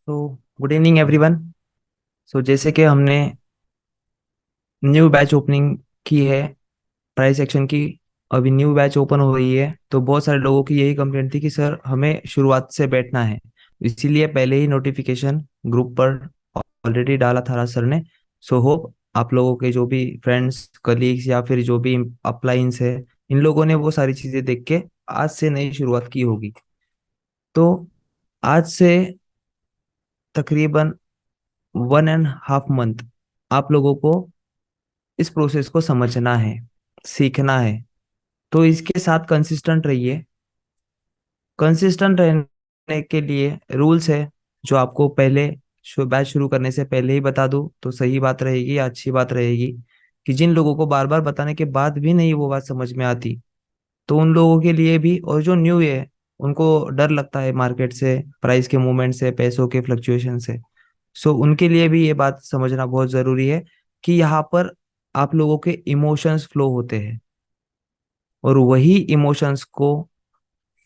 तो good evening everyone. सो जैसे कि हमने न्यू बैच ओपनिंग की है प्राइस सेक्शन की। अभी न्यू बैच ओपन हो रही है तो बहुत सारे लोगों की यही कंप्लेंट थी कि सर हमें शुरुआत से बैठना है। इसीलिए पहले ही नोटिफिकेशन ग्रुप पर ऑलरेडी डाला था राज सर ने। सो होप आप लोगों के जो भी फ्रेंड्स कलीग्स या फिर जो भी अप्लाइंस है, इन लोगों ने वो सारी चीजें देख के आज से नई शुरुआत की होगी। तो आज से तकरीबन 1.5 मंथ आप लोगों को इस प्रोसेस को समझना है, सीखना है। तो इसके साथ कंसिस्टेंट रहिए। कंसिस्टेंट रहने के लिए रूल्स है जो आपको पहले बैच शुरू करने से पहले ही बता दूं तो सही बात रहेगी या अच्छी बात रहेगी। कि जिन लोगों को बार बार बताने के बाद भी नहीं वो बात समझ में आती, तो उन लोगों के लिए भी, और जो न्यू है उनको डर लगता है मार्केट से, प्राइस के मूवमेंट से, पैसों के फ्लक्चुएशन से। सो उनके लिए भी ये बात समझना बहुत जरूरी है कि यहाँ पर आप लोगों के इमोशंस फ्लो होते हैं और वही इमोशंस को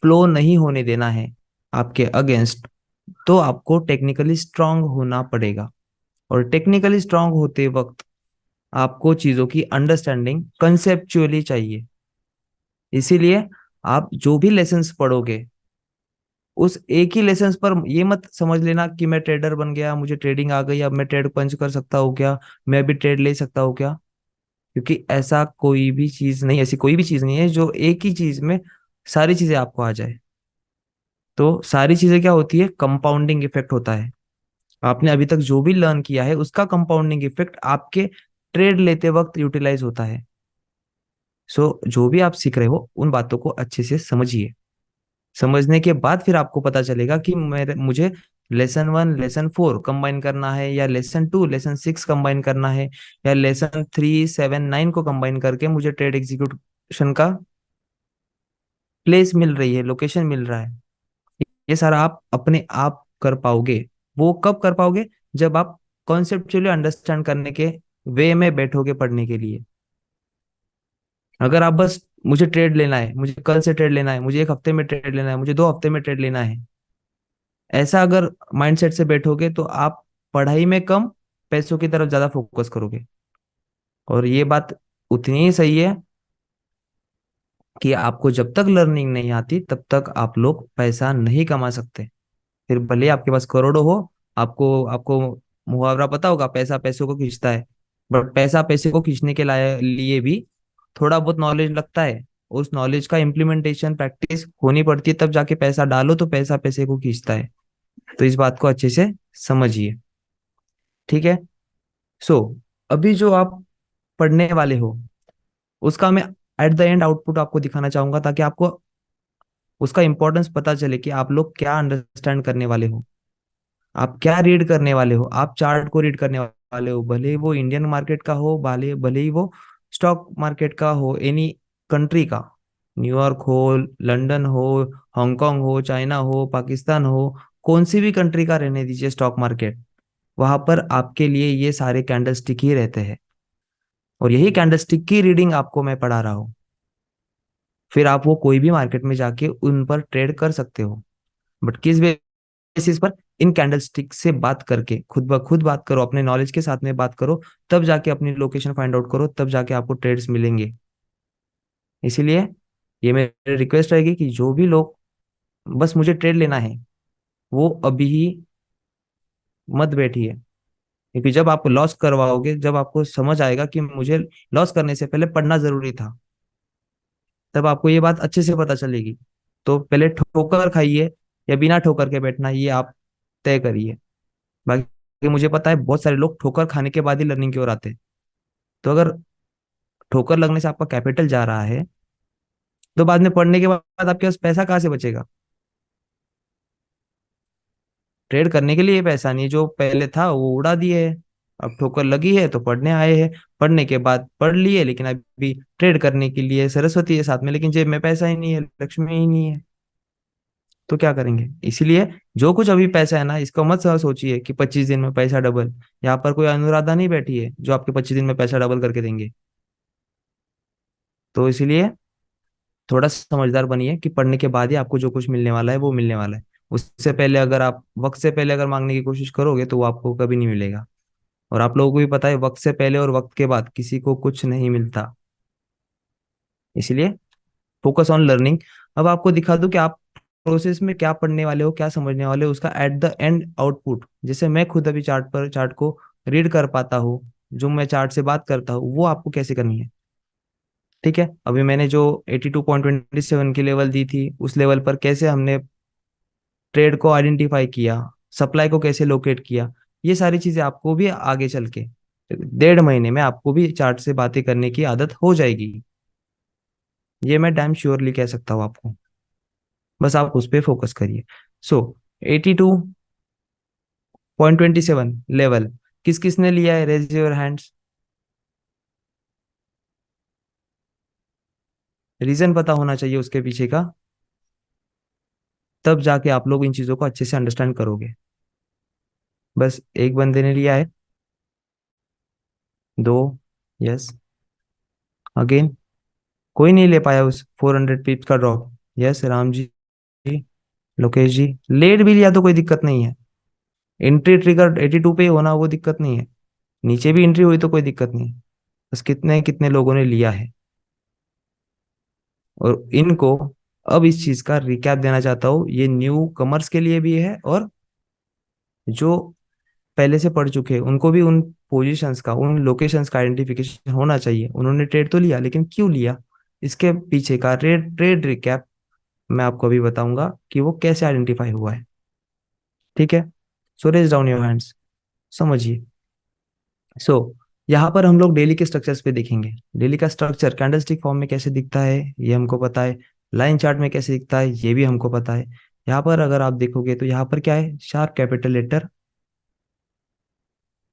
फ्लो नहीं होने देना है आपके अगेंस्ट। तो आपको टेक्निकली स्ट्रांग होना पड़ेगा, और टेक्निकली स्ट्रांग होते वक्त आपको चीजों की अंडरस्टैंडिंग कंसेप्चुअली चाहिए। इसीलिए आप जो भी लेसन्स पढ़ोगे उस एक ही लेसन पर ये मत समझ लेना कि मैं ट्रेडर बन गया, मुझे ट्रेडिंग आ गई, अब मैं ट्रेड पंच कर सकता हूँ क्या, मैं भी ट्रेड ले सकता हूँ क्या। क्योंकि ऐसी कोई भी चीज नहीं है जो एक ही चीज में सारी चीजें आपको आ जाए। तो सारी चीजें क्या होती है, कंपाउंडिंग इफेक्ट होता है। आपने अभी तक जो भी लर्न किया है उसका कंपाउंडिंग इफेक्ट आपके ट्रेड लेते वक्त यूटिलाइज होता है। सो जो भी आप सीख रहे हो उन बातों को अच्छे से समझिए। समझने के बाद फिर आपको पता चलेगा कि मुझे लेसन 1 लेसन 4 कंबाइन करना है, या लेसन 2 लेसन 6 कंबाइन करना है, या लेसन 3 7 9 को कंबाइन करके मुझे ट्रेड एग्जीक्यूशन का प्लेस मिल रही है, लोकेशन मिल रहा है। ये सारा आप अपने आप कर पाओगे। वो कब कर पाओगे, जब आप कॉन्सेप्चुअली अंडरस्टैंड करने के वे में बैठोगे पढ़ने के लिए। अगर आप बस मुझे ट्रेड लेना है, मुझे कल से ट्रेड लेना है, मुझे एक हफ्ते में ट्रेड लेना है, मुझे 2 हफ्ते में ट्रेड लेना है, ऐसा अगर माइंडसेट से बैठोगे तो आप पढ़ाई में कम, पैसों की तरफ ज्यादा फोकस करोगे। और ये बात उतनी ही सही है कि आपको जब तक लर्निंग नहीं आती तब तक आप लोग पैसा नहीं कमा सकते। फिर भले ही आपके पास करोड़ों हो, आपको आपको मुहावरा पता होगा, पैसा पैसों को खींचता है। बट पैसा पैसे को खींचने के लिए भी थोड़ा बहुत नॉलेज लगता है। उस नॉलेज का इम्प्लीमेंटेशन प्रैक्टिस होनी पड़ती है, तब जाके पैसा डालो तो पैसा पैसे को खींचता है। तो इस बात को अच्छे से समझिए। ठीक है। सो अभी जो आप पढ़ने वाले हो उसका मैं एट द एंड आउटपुट आपको दिखाना चाहूंगा, ताकि आपको उसका इंपॉर्टेंस पता चले कि आप लोग क्या अंडरस्टैंड करने वाले हो, आप क्या रीड करने वाले हो। आप चार्ट को रीड करने वाले हो, भले ही वो इंडियन मार्केट का हो, भले भले ही वो स्टॉक मार्केट का हो, एनी कंट्री का, न्यूयॉर्क हो, लंदन हो, हांगकांग हो, चाइना हो, पाकिस्तान हो, कौन सी भी कंट्री का रहने दीजिए स्टॉक मार्केट, वहां पर आपके लिए ये सारे कैंडलस्टिक ही रहते हैं। और यही कैंडलस्टिक की रीडिंग आपको मैं पढ़ा रहा हूँ। फिर आप वो कोई भी मार्केट में जाके उन पर ट्रेड कर सकते हो। बट किस बेसिस पर, इन कैंडलस्टिक से बात करके, खुद ब खुद बात करो, अपने नॉलेज के साथ में बात करो, तब जाके अपनी लोकेशन फाइंड आउट करो, तब जाके आपको ट्रेड्स मिलेंगे। इसीलिए ये मेरी रिक्वेस्ट रहेगी कि जो भी लोग बस मुझे ट्रेड लेना है वो अभी ही मत बैठिए। क्योंकि जब आप लॉस करवाओगे, जब आपको समझ आएगा कि मुझे लॉस करने से पहले पढ़ना जरूरी था, तब आपको ये बात अच्छे से पता चलेगी। तो पहले ठोकर खाइए या बिना ठोकर के बैठना, ये आप तय करिए। बाकी मुझे पता है बहुत सारे लोग ठोकर खाने के बाद ही लर्निंग की ओर आते हैं। तो अगर ठोकर लगने से आपका कैपिटल जा रहा है, तो बाद में पढ़ने के बाद आपके पास पैसा कहाँ से बचेगा। ट्रेड करने के लिए पैसा नहीं, जो पहले था वो उड़ा दिए है। अब ठोकर लगी है तो पढ़ने आए हैं, पढ़ने के बाद पढ़ लिए, लेकिन अभी ट्रेड करने के लिए सरस्वती है साथ में, लेकिन जेब में पैसा ही नहीं है, लक्ष्मी ही नहीं है। तो क्या करेंगे। इसीलिए जो कुछ अभी पैसा है ना, इसको मत सोचिए कि 25 दिन में पैसा डबल। यहाँ पर कोई अनुराधा नहीं बैठी है जो आपके 25 दिन में पैसा डबल करके देंगे। तो इसीलिए थोड़ा समझदार बनिए कि पढ़ने के बाद ही आपको जो कुछ मिलने वाला है वो मिलने वाला है। उससे पहले अगर आप वक्त से पहले अगर मांगने की कोशिश करोगे तो वो आपको कभी नहीं मिलेगा। और आप लोगों को भी पता है वक्त से पहले और वक्त के बाद किसी को कुछ नहीं मिलता। इसलिए फोकस ऑन लर्निंग। अब आपको दिखा दूं कि आप प्रोसेस में क्या पढ़ने वाले हो, क्या समझने वाले हो, उसका एट द एंड आउटपुट। जैसे मैं खुद अभी चार्ट को रीड कर पाता हूँ, जो मैं चार्ट से बात करता हूँ वो आपको कैसे करनी है। ठीक है, अभी मैंने जो 82.27 की लेवल दी थी उस लेवल पर कैसे हमने ट्रेड को आइडेंटिफाई किया, सप्लाई को कैसे लोकेट किया, ये सारी चीजें आपको भी आगे चल के 1.5 महीने में आपको भी चार्ट से बातें करने की आदत हो जाएगी। ये मैं डैम श्योरली कह सकता हूँ आपको। बस आप उस पर फोकस करिए। सो 82.27 लेवल किस किस ने लिया है, रेज योर हैंड्स। रीजन पता होना चाहिए उसके पीछे का, तब जाके आप लोग इन चीजों को अच्छे से अंडरस्टैंड करोगे। बस एक बंदे ने लिया है, दो, यस, अगेन कोई नहीं ले पाया उस 400 पिप्स का ड्रॉप, यस राम जी, लोकेश जी। लेट भी लिया तो कोई दिक्कत नहीं है, एंट्री ट्रिगर 82 पे ही होना वो दिक्कत नहीं है, नीचे भी एंट्री हुई तो कोई दिक्कत नहीं है। बस कितने कितने लोगों ने लिया है। और इनको अब इस चीज का रिकैप देना चाहता हूँ, ये न्यू कमर्स के लिए भी है और जो पहले से पढ़ चुके हैं उनको भी उन पोजीशंस का, उन लोकेशंस का आइडेंटिफिकेशन होना चाहिए। उन्होंने ट्रेड तो लिया लेकिन क्यों लिया, इसके पीछे का ट्रेड ट्रेड रिकैप मैं आपको अभी बताऊंगा कि वो कैसे आइडेंटिफाई हुआ है। ठीक है, सो रेज डाउन योर हैंड्स, समझिए। सो यहाँ पर हम लोग डेली के स्ट्रक्चर्स पे देखेंगे। डेली का स्ट्रक्चर कैंडलस्टिक फॉर्म में कैसे दिखता है ये हमको पता है, लाइन चार्ट में कैसे दिखता है ये भी हमको पता है। यहाँ पर अगर आप देखोगे तो यहाँ पर क्या है, शार्प कैपिटल लेटर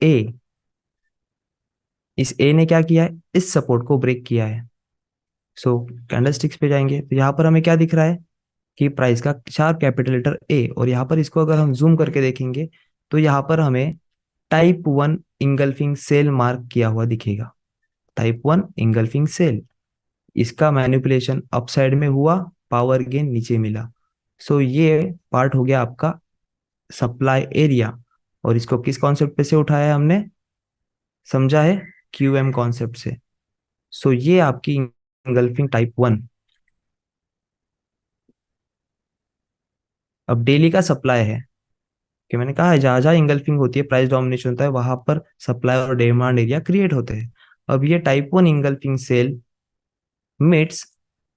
ए। इस ए ने क्या किया है, इस सपोर्ट को ब्रेक किया है। सो कैंडलस्टिक्स पे जाएंगे तो यहाँ पर हमें क्या दिख रहा है कि प्राइस का शार्प कैपिटल लेटर ए, और यहाँ पर इसको अगर हम जूम करके देखेंगे तो यहाँ पर हमें टाइप 1 इंगल्फिंग सेल मार्क किया हुआ दिखेगा। टाइप 1 इंगल्फिंग सेल, इसका मैनिपुलेशन अपसाइड में हुआ, पावर गेन नीचे मिला। सो ये पार्ट हो गया आपका सप्लाई एरिया। और इसको किस कॉन्सेप्ट पे से उठाया है हमने, समझा है, क्यूएम कॉन्सेप्ट से। सो ये आपकी इंगल्फिंग टाइप 1। अब डेली का सप्लाई है कि मैंने कहा है जहां जहां इंगल्फिंग होती है, प्राइस डोमिनेशन होता है, वहां पर सप्लाई और डिमांड एरिया क्रिएट होते हैं। अब ये type 1 engulfing cell meets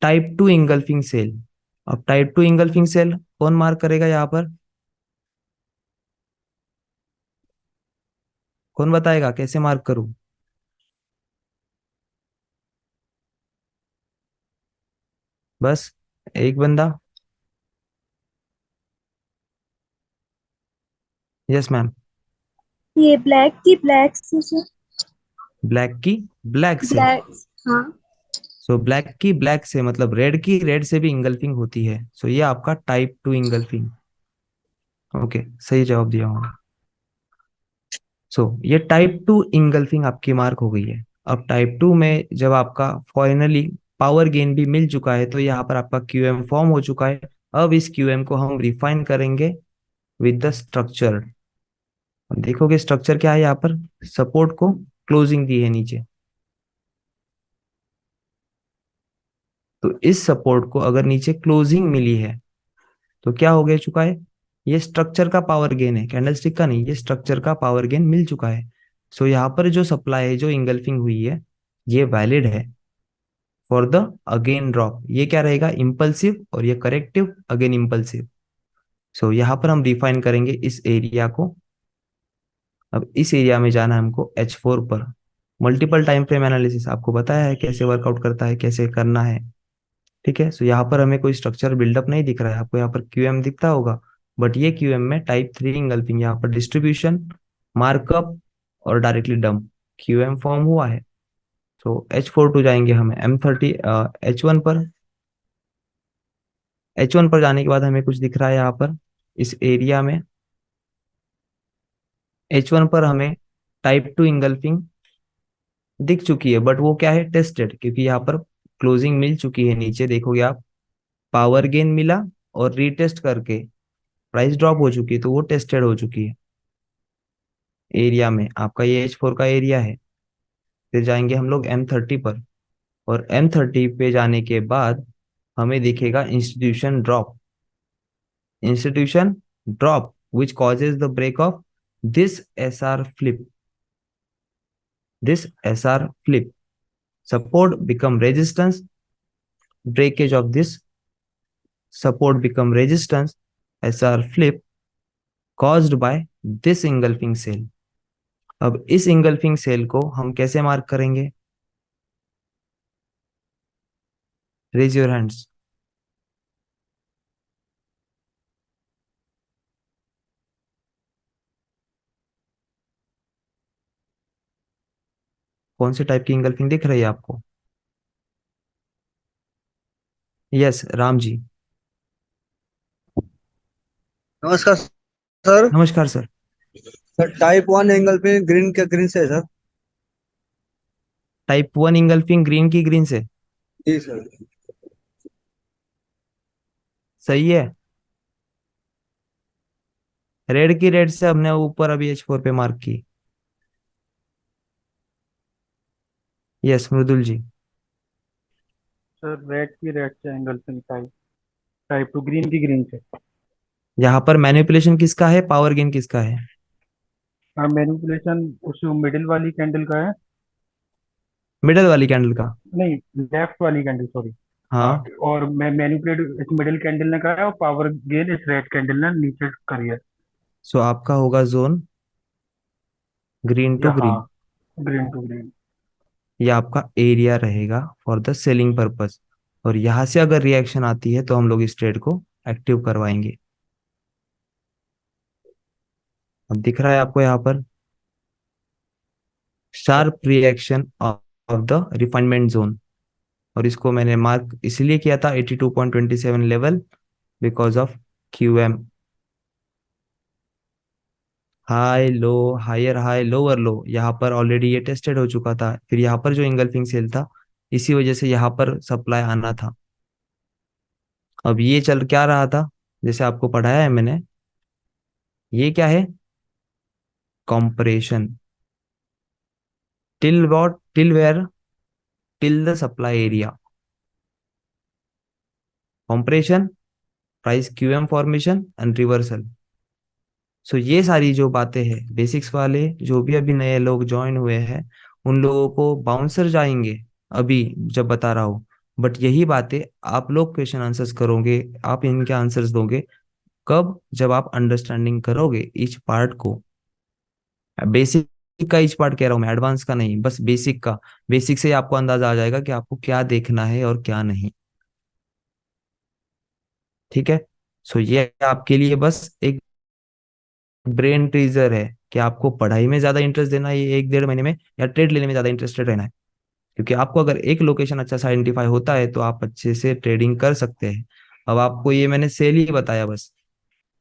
type 2 engulfing cell. अब टाइप 2 इंगल्फिंग सेल कौन मार्क करेगा यहाँ पर, कौन बताएगा कैसे मार्क करूं। बस एक बंदा, यस मैम। ये ब्लैक की ब्लैक से ब्लैक की ब्लैक से। ब्लैक। हाँ। सो ब्लैक की ब्लैक से मतलब रेड की रेड से भी इंगल्फिंग होती है। सो ये आपका टाइप 2 इंगल्फिंग। ओके, सही जवाब दिया हूँ। सो ये टाइप 2 इंगल्फिंग आपकी मार्क हो गई है। अब टाइप 2 में जब आपका फाइनली पावर गेन भी मिल चुका है तो यहाँ पर आपका क्यूएम फॉर्म हो चुका है। अब इस क्यूएम को हम रिफाइन करेंगे विद द स्ट्रक्चर। देखोगे स्ट्रक्चर क्या है यहाँ पर, सपोर्ट को क्लोजिंग दी है नीचे। तो इस सपोर्ट को अगर नीचे क्लोजिंग मिली है तो क्या हो गया चुका है, ये स्ट्रक्चर का पावर गेन है, कैंडलस्टिक का नहीं, ये स्ट्रक्चर का पावर गेन मिल चुका है। सो यहाँ पर जो सप्लाई है जो इंगल्फिंग हुई है ये वैलिड है फॉर द अगेन ड्रॉप। ये क्या रहेगा, इम्पल्सिव, और ये करेक्टिव अगेन इम्पल्सिव। सो यहाँ पर हम डिफाइन करेंगे इस एरिया को। अब इस एरिया में जाना है हमको H4 पर। मल्टीपल टाइम फ्रेम एनालिसिस आपको बताया है कैसे वर्कआउट करता है, कैसे करना है। ठीक है, सो यहाँ पर हमें कोई स्ट्रक्चर बिल्डअप नहीं दिख रहा है, आपको यहाँ पर क्यूएम दिखता होगा। बट ये क्यूएम में टाइप 3 इंगल्फिंग, यहाँ पर डिस्ट्रीब्यूशन, मार्कअप और डायरेक्टली डंप क्यूएम फॉर्म हुआ है। तो H4 टू जाएंगे हमें M30 H1 पर। H1 पर जाने के बाद हमें कुछ दिख रहा है यहाँ पर इस एरिया में। H1 पर हमें टाइप 2 इंगल्फिंग दिख चुकी है, बट वो क्या है, टेस्टेड, क्योंकि यहाँ पर क्लोजिंग मिल चुकी है नीचे, देखोगे आप पावर गेन मिला और रीटेस्ट करके प्राइस ड्रॉप हो चुकी है तो वो टेस्टेड हो चुकी है एरिया में। आपका ये H4 का एरिया है। फिर जाएंगे हम लोग M30 पर, और M30 पे जाने के बाद हमें दिखेगा institution drop which causes the break of this SR flip. This SR flip. Support become resistance. Breakage of this support become resistance. SR flip caused by this engulfing cell. अब इस engulfing cell को हम कैसे mark करेंगे? Raise your hands. कौन से type की engulfing दिख रही है आपको? यस, राम जी। नमस्कार सर। नमस्कार सर। सर टाइप 1 एंगल पे ग्रीन के ग्रीन से है सर। टाइप 1 इंगल्फिंग ग्रीन की ग्रीन से? जी सर। सही है। रेड की रेड से हमने ऊपर अभी H4 पे मार्क की। यस, मृदुल जी। सर रेड की रेड से एंगल से टाइप टाइप टू ग्रीन की ग्रीन से। यहाँ पर मैनिपुलेशन किसका है, पावर गेन किसका है? हाँ, मैनिपुलेशन उस मिडिल वाली कैंडल का है। मिडल वाली कैंडल का? नहीं, लेफ्ट वाली कैंडल, सॉरी। हाँ, हाँ। और मैं मैनिपुलेट इस मिडिल कैंडल ने करा है और पावर गेन इस रेड कैंडल ने नीचे करी है। सो आपका होगा जोन ग्रीन टू या हाँ, ग्रीन। Green to green. ये आपका एरिया रहेगा फॉर द सेलिंग पर्पस। और यहाँ से अगर रिएक्शन आती है तो हम लोग इस ट्रेड को एक्टिव करवाएंगे। अब दिख रहा है आपको यहाँ पर sharp reaction of the refinement zone. और इसको मैंने मार्क इसलिए किया था 82.27 level, because of QM। High low, higher high, lower low, यहाँ पर ऑलरेडी ये टेस्टेड हो चुका था। फिर यहाँ पर जो इंगल्फिंग सेल था, इसी वजह से यहाँ पर सप्लाई आना था। अब ये चल क्या रहा था, जैसे आपको पढ़ाया है मैंने, ये क्या है? Compression. Till what, till where? Till the supply area. Compression, price QM formation and reversal. So ये सारी जो बातें हैं बेसिक्स वाले, जो भी अभी नए लोग ज्वाइन हुए हैं, उन लोगों को बाउंसर जाएंगे अभी जब बता रहा हूँ। बट यही बातें आप लोग क्वेश्चन आंसर्स करोगे, आप इनके आंसर्स दोगे कब? जब आप अंडरस्टैंडिंग करोगे ईच पार्ट को। बेसिक का ईच पार्ट कह रहा हूँ मैं, एडवांस का नहीं, बस बेसिक का। बेसिक से ही आपको अंदाजा आ जाएगा कि आपको क्या देखना है और क्या नहीं। ठीक है। सो ये आपके लिए बस एक ब्रेन टीजर है कि आपको पढ़ाई में ज्यादा इंटरेस्ट देना है ये 1 डेढ़ महीने में, या ट्रेड लेने में ज्यादा इंटरेस्टेड रहना है। क्योंकि आपको अगर एक लोकेशन अच्छा सा आइडेंटिफाई होता है तो आप अच्छे से ट्रेडिंग कर सकते हैं। अब आपको ये मैंने सेल ही बताया बस।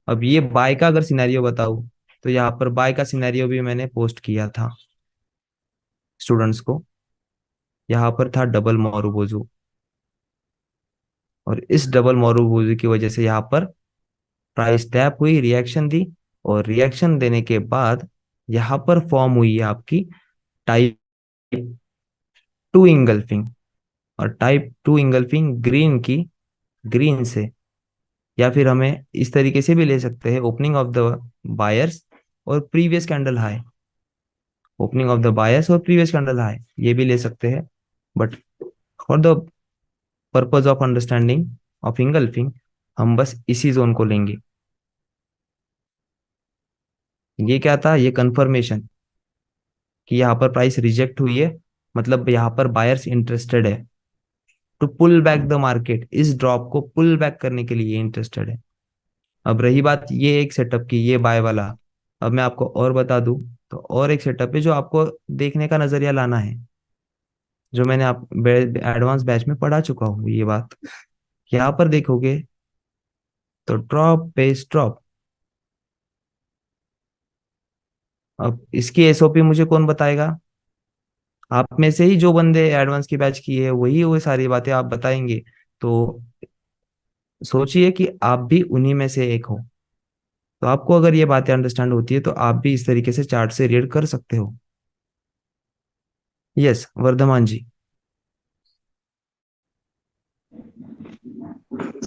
अब ये बाय का अगर सिनेरियो बताऊं, तो यहाँ पर बाय का सिनेरियो भी मैंने पोस्ट किया था स्टूडेंट्स को। यहाँ पर था डबल मोरूबोजू, और इस डबल मोरूबोजू की वजह से यहाँ पर प्राइस टैप हुई, रिएक्शन दी। और रिएक्शन देने के बाद यहाँ पर फॉर्म हुई है आपकी टाइप 2 इंगल्फिंग। और टाइप 2 इंगल्फिंग ग्रीन की ग्रीन से, या फिर हमें इस तरीके से भी ले सकते हैं, ओपनिंग ऑफ द बायर्स और previous candle high. Opening of the buyers और प्रीवियस कैंडल हाई, ये भी ले सकते हैं। But for the purpose of understanding of engulfing, हम बस इसी जोन को लेंगे। ये क्या था? ये कंफर्मेशन कि यहाँ पर प्राइस रिजेक्ट हुई है, मतलब यहाँ पर बायर्स इंटरेस्टेड है to pull back the market. इस ड्रॉप को पुल बैक करने के लिए इंटरेस्टेड है। अब रही बात ये एक सेटअप की, ये बाय वाला। अब मैं आपको और बता दूं, तो और एक सेटअप है जो आपको देखने का नजरिया लाना है, जो मैंने आप एडवांस बैच में पढ़ा चुका हूँ ये बात। यहाँ पर देखोगे तो ड्रॉप बेस ड्रॉप। अब इसकी SOP मुझे कौन बताएगा? आप में से ही जो बंदे एडवांस की बैच की है वही वो सारी बातें आप बताएंगे। तो सोचिए कि आप भी उन्हीं में से एक हो। तो आपको अगर ये बातें अंडरस्टैंड होती है तो आप भी इस तरीके से चार्ट से रीड कर सकते हो। यस वर्धमान जी।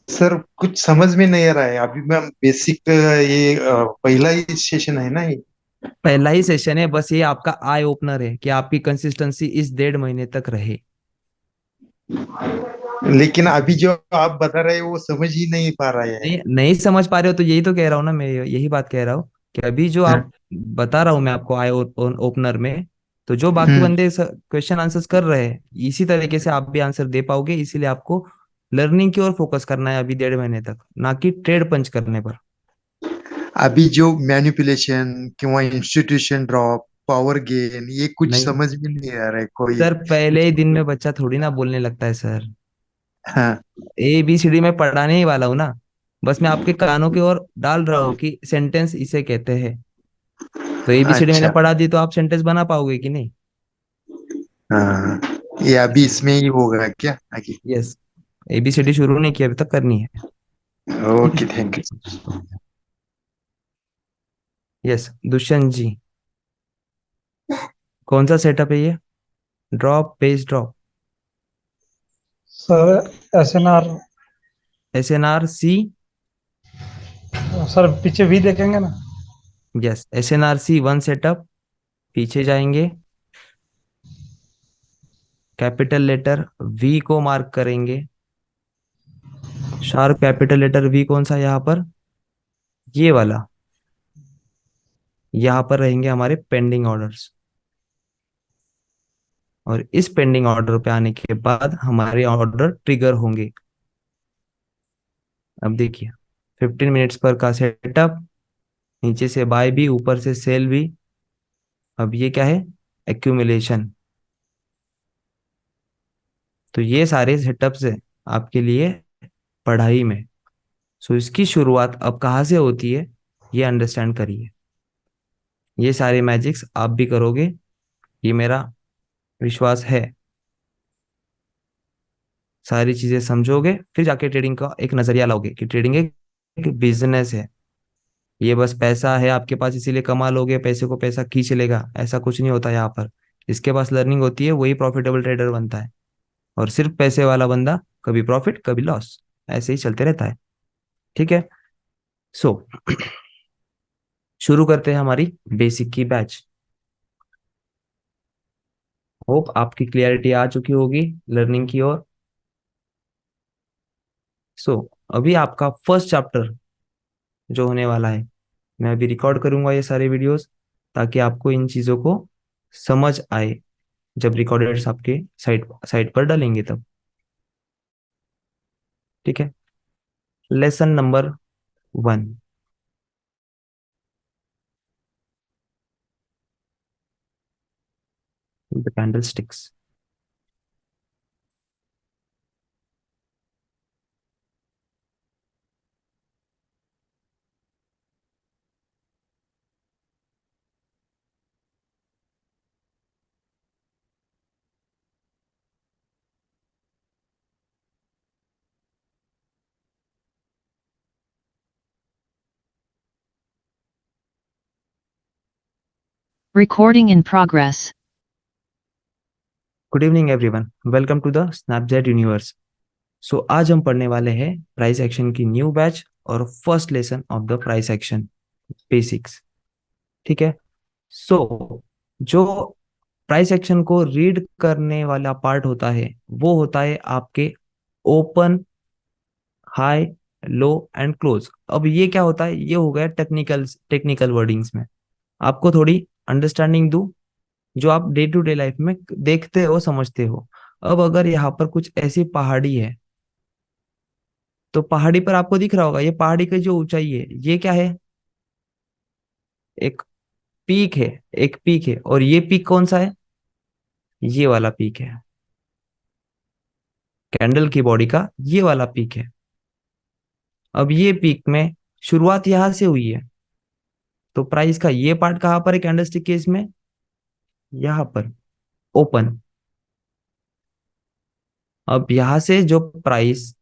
सर कुछ समझ में नहीं आ रहा है अभी। मैं बेसिक ये पहला ही सेशन है ना ये। पहला ही सेशन है, बस ये आपका आई ओपनर है कि आपकी कंसिस्टेंसी इस 1.5 महीने तक रहे। लेकिन अभी जो आप बता रहे हो वो समझ ही नहीं पा रहा है। नहीं नहीं समझ पा रहे हो तो यही तो कह रहा हूँ ना, मैं यही बात कह रहा हूँ कि अभी जो आप हाँ। बता रहा हूँ मैं आपको आई ओपनर में, तो जो बाकी हम्म। बंदे क्वेश्चन आंसर्स कर रहे हैं इसी तरीके से आप भी आंसर दे पाओगे, इसीलिए आपको लर्निंग की ओर फोकस करना है अभी 1.5 महीने तक, ना कि ट्रेड पंच करने पर। अभी जो मैनिपुलेशन किंवा इंस्टीट्यूशन ड्रॉप पावर गेन ये कुछ नहीं समझ में नहीं आ रहा है कोई सर, पहले कुछ। ही दिन में बच्चा थोड़ी ना बोलने लगता है सर। हाँ। ABCD में पढ़ाने ही वाला हूँ ना, बस मैं आपके कानों की ओर डाल रहा हूँ कि सेंटेंस इसे कहते हैं। तो ABCD मैंने अच्छा। पढ़ा दी तो आप सेंटेंस बना पाओगे कि नहीं? हाँ। ये अभी इसमें ही होगा क्या आगे? यस, ABCD शुरू नहीं किया अभी तक, करनी है। Okay thank you. Yes Dushyant ji, कौन सा सेटअप है ये? Drop base drop, sir SNR। SNRC। Sir पीछे भी देखेंगे ना। Yes SNRC 1 setup. पीछे जाएंगे, कैपिटल लेटर V को मार्क करेंगे। शार्प कैपिटल लेटर V कौन सा यहाँ पर? ये वाला। यहाँ पर रहेंगे हमारे पेंडिंग ऑर्डर्स, और इस पेंडिंग ऑर्डर पे आने के बाद हमारे ऑर्डर ट्रिगर होंगे। अब देखिए 15 मिनट्स पर का सेटअप, नीचे से बाय भी, ऊपर से सेल भी। अब ये क्या है? एक्यूमुलेशन। तो ये सारे सेटअप्स है आपके लिए पढ़ाई में। सो इसकी शुरुआत अब कहाँ से होती है ये अंडरस्टैंड करिए। ये सारे मैजिक्स आप भी करोगे, ये मेरा विश्वास है। सारी चीजें समझोगे फिर जाके ट्रेडिंग का एक नजरिया लाओगे कि ट्रेडिंग एक बिजनेस है। ये बस पैसा है आपके पास इसीलिए कमा लोगे, पैसे को पैसा खींच लेगा, ऐसा कुछ नहीं होता यहाँ पर। इसके पास लर्निंग होती है वही प्रॉफिटेबल ट्रेडर बनता है, और सिर्फ पैसे वाला बंदा कभी प्रॉफिट कभी लॉस, ऐसे ही चलते रहता है। ठीक है। सो शुरू करते हैं हमारी बेसिक की बैच। होप आपकी क्लियरिटी आ चुकी होगी लर्निंग की ओर। सो अभी आपका फर्स्ट चैप्टर जो होने वाला है, मैं अभी रिकॉर्ड करूंगा ये सारे वीडियोस ताकि आपको इन चीजों को समझ आए जब रिकॉर्डेड्स आपके साइट साइट पर डालेंगे तब। ठीक है। Lesson number 1। The candle sticks. Recording in progress. Good evening everyone, welcome to the Snapchat universe. So आज हम पढ़ने वाले हैं प्राइस एक्शन की न्यू बैच और first lesson of the price action basics. ठीक है। सो जो प्राइस एक्शन को रीड करने वाला पार्ट होता है वो होता है आपके open, high, low and close. अब ये क्या होता है? ये हो गया टेक्निकल टेक्निकल वर्डिंग्स में। आपको थोड़ी अंडरस्टैंडिंग दूं जो आप डे टू डे लाइफ में देखते हो समझते हो। अब अगर यहाँ पर कुछ ऐसी पहाड़ी है, तो पहाड़ी पर आपको दिख रहा होगा ये पहाड़ी की जो ऊंचाई है ये क्या है? एक पीक है। एक पीक है, और ये पीक कौन सा है? ये वाला पीक है। कैंडल की बॉडी का ये वाला पीक है। अब ये पीक में शुरुआत यहां से हुई है, तो प्राइस का ये पार्ट कहां पर है कैंडलस्टिक केस में? यहां पर ओपन। अब यहां से जो प्राइस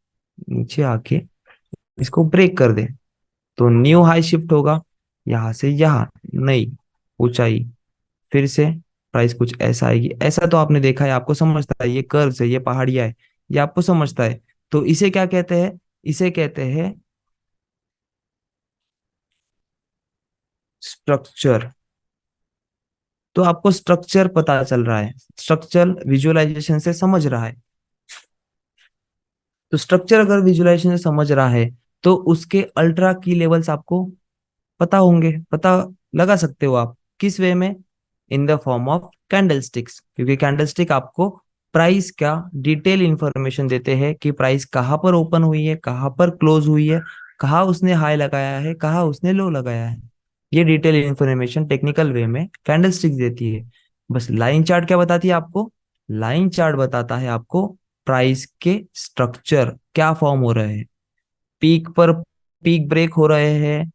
नीचे आके इसको ब्रेक कर दे, तो न्यू हाई शिफ्ट होगा, यहां से यहाँ नई ऊंचाई, फिर से प्राइस कुछ ऐसा आएगी। ऐसा तो आपने देखा है, आपको समझता है, ये कर्व्स है, ये पहाड़ियां है, ये आपको समझता है। तो इसे क्या कहते हैं? इसे कहते हैं स्ट्रक्चर। तो आपको स्ट्रक्चर पता चल रहा है, स्ट्रक्चर विजुअलाइजेशन से समझ रहा है। तो स्ट्रक्चर अगर विजुअलाइजेशन से समझ रहा है तो उसके अल्ट्रा की लेवल्स आपको पता होंगे, पता लगा सकते हो आप। किस वे में? इन द फॉर्म ऑफ कैंडलस्टिक्स, क्योंकि कैंडलस्टिक आपको प्राइस का डिटेल इंफॉर्मेशन देते हैं कि प्राइस कहाँ पर ओपन हुई है, कहाँ पर क्लोज हुई है, कहाँ उसने हाई लगाया है, कहाँ उसने लो लगाया है। ये डिटेल इंफॉर्मेशन टेक्निकल वे में कैंडलस्टिक देती है। बस लाइन चार्ट क्या बताती है आपको? लाइन चार्ट बताता है आपको प्राइस के स्ट्रक्चर क्या फॉर्म हो रहे हैं। पीक पर पीक ब्रेक हो रहे हैं।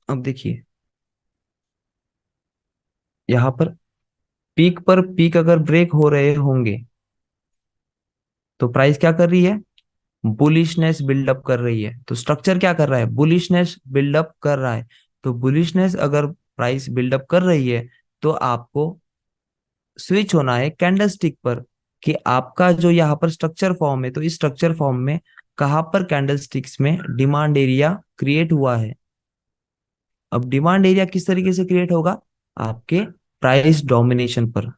अब देखिए, यहाँ पर पीक अगर ब्रेक हो रहे होंगे तो प्राइस क्या कर रही है? बुलिशनेस बिल्डअप कर रही है। तो स्ट्रक्चर क्या कर रहा है? बुलिशनेस बिल्डअप कर रहा है। तो बुलिशनेस अगर प्राइस बिल्डअप कर रही है तो आपको स्विच होना है कैंडलस्टिक पर, कि आपका जो यहाँ पर स्ट्रक्चर फॉर्म है, तो इस स्ट्रक्चर फॉर्म में कहाँ पर कैंडलस्टिक्स में डिमांड एरिया क्रिएट हुआ है। अब डिमांड एरिया किस तरीके से क्रिएट होगा? आपके प्राइस डोमिनेशन पर।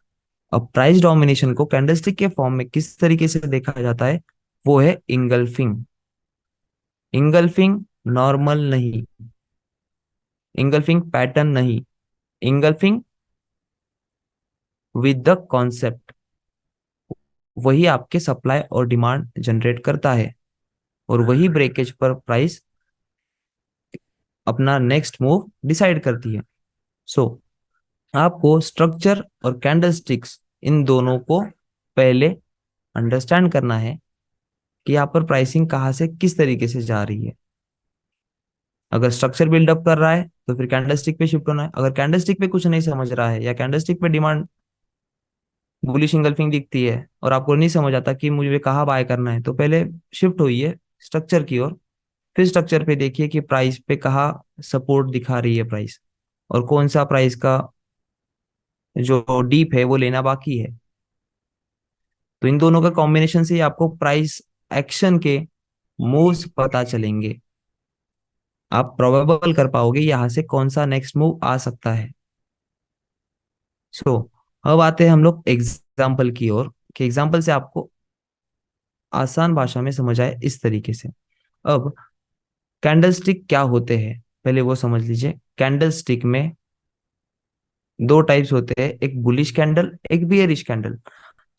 अब प्राइस डोमिनेशन को कैंडलस्टिक के फॉर्म में किस तरीके से देखा जाता है? वो है इंगल्फिंग। इंगल्फिंग नॉर्मल नहीं, इंगल्फिंग पैटर्न नहीं, इंगल्फिंग विद द कॉन्सेप्ट। वही आपके सप्लाई और डिमांड जनरेट करता है और वही ब्रेकेज पर प्राइस अपना नेक्स्ट मूव डिसाइड करती है। सो आपको स्ट्रक्चर और कैंडलस्टिक्स इन दोनों को पहले अंडरस्टैंड करना है कि यहाँ पर प्राइसिंग कहाँ से किस तरीके से जा रही है। अगर स्ट्रक्चर बिल्डअप कर रहा है तो फिर कैंडलस्टिक पे शिफ्ट होना है। अगर कैंडलस्टिक पे कुछ नहीं समझ रहा है या कैंडलस्टिक पे डिमांड बुलिश इंगल्फिंग दिखती है और आपको नहीं समझ आता कि मुझे कहाँ बाय करना है, तो पहले शिफ्ट होइए स्ट्रक्चर की ओर। फिर स्ट्रक्चर पे देखिए कि प्राइस पे कहाँ सपोर्ट दिखा रही है प्राइस, और कौन सा प्राइस का जो डीप है वो लेना बाकी है। तो इन दोनों का कॉम्बिनेशन से ही आपको प्राइस एक्शन के मूव्स पता चलेंगे। आप प्रोबेबल कर पाओगे यहाँ से कौन सा नेक्स्ट मूव आ सकता है। सो अब आते हैं हम लोग एग्जाम्पल की ओर, कि एग्जाम्पल से आपको आसान भाषा में समझ आए इस तरीके से। अब कैंडलस्टिक क्या होते हैं पहले वो समझ लीजिए। कैंडलस्टिक में दो टाइप्स होते हैं, एक बुलिश कैंडल, एक बियरिश कैंडल।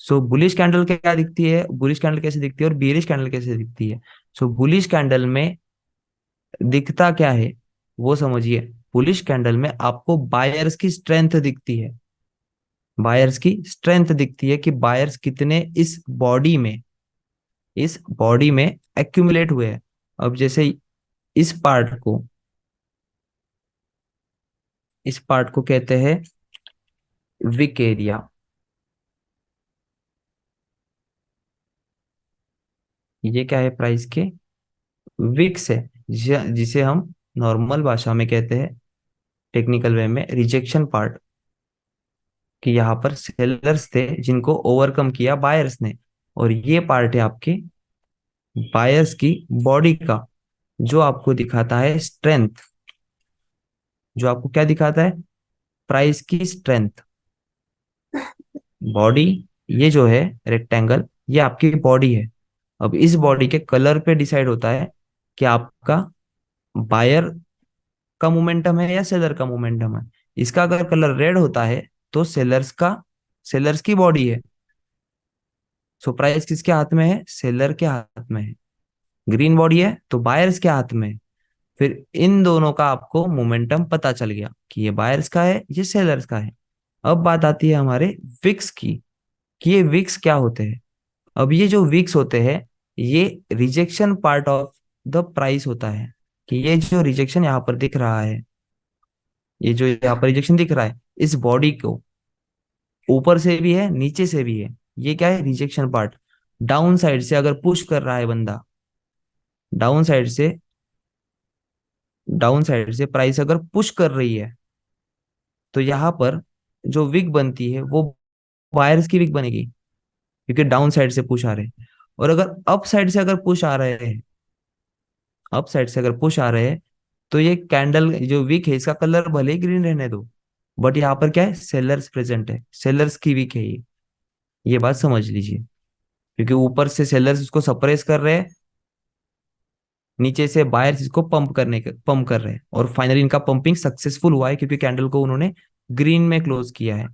सो बुलिश कैंडल क्या दिखती है, बुलिश कैंडल कैसे दिखती है और बियरिश कैंडल कैसे दिखती है? सो बुलिश कैंडल में दिखता क्या है वो समझिए। बुलिश कैंडल में आपको बायर्स की स्ट्रेंथ दिखती है, बायर्स की स्ट्रेंथ दिखती है कि बायर्स कितने इस बॉडी में एक्यूमुलेट हुए हैं। अब जैसे इस पार्ट को इस पार्ट को कहते हैं विक एरिया। ये क्या है? प्राइस के विक्स है, जिसे हम नॉर्मल भाषा में कहते हैं, टेक्निकल वे में रिजेक्शन पार्ट। कि यहाँ पर सेलर्स थे जिनको ओवरकम किया बायर्स ने, और ये पार्ट है आपके बायर्स की बॉडी का, जो आपको दिखाता है स्ट्रेंथ। जो आपको क्या दिखाता है? प्राइस की स्ट्रेंथ। बॉडी, ये जो है रेक्टेंगल, ये आपकी बॉडी है। अब इस बॉडी के कलर पे डिसाइड होता है कि आपका बायर का मोमेंटम है या सेलर का मोमेंटम है। इसका अगर कलर रेड होता है तो सेलर्स की बॉडी है। सो प्राइस किसके हाथ में है? सेलर के हाथ में है। ग्रीन बॉडी है तो बायर्स के हाथ में है। फिर इन दोनों का आपको मोमेंटम पता चल गया कि ये बायर्स का है, ये सेलर्स का है। अब बात आती है हमारे विक्स की, कि ये विक्स क्या होते हैं। अब ये जो विक्स होते हैं, ये rejection part of the price होता है। कि ये जो रिजेक्शन यहाँ पर दिख रहा है, ये जो यहाँ पर रिजेक्शन दिख रहा है, इस बॉडी को ऊपर से भी है नीचे से भी है। ये क्या है? Rejection part. डाउन साइड से अगर पुश कर रहा है बंदा, डाउन साइड से प्राइस अगर पुश कर रही है, तो यहाँ पर जो विक बनती है वो बायर्स की विक बनेगी, क्योंकि डाउन साइड से पुश आ रहे हैं। और अगर अप साइड से अगर पुश आ रहे हैं, अप साइड से अगर पुश आ रहे हैं, तो ये कैंडल जो विक है इसका कलर भले ही ग्रीन रहने दो, बट यहाँ पर क्या है, सेलर्स प्रेजेंट है, सेलर्स की विक है ये बात समझ लीजिए। क्योंकि ऊपर से सेलर्स इसको सप्रेस कर रहे हैं, नीचे से बायर्स इसको पंप कर रहे हैं, और फाइनली इनका पंपिंग सक्सेसफुल हुआ है, क्योंकि कैंडल को उन्होंने ग्रीन में क्लोज किया है।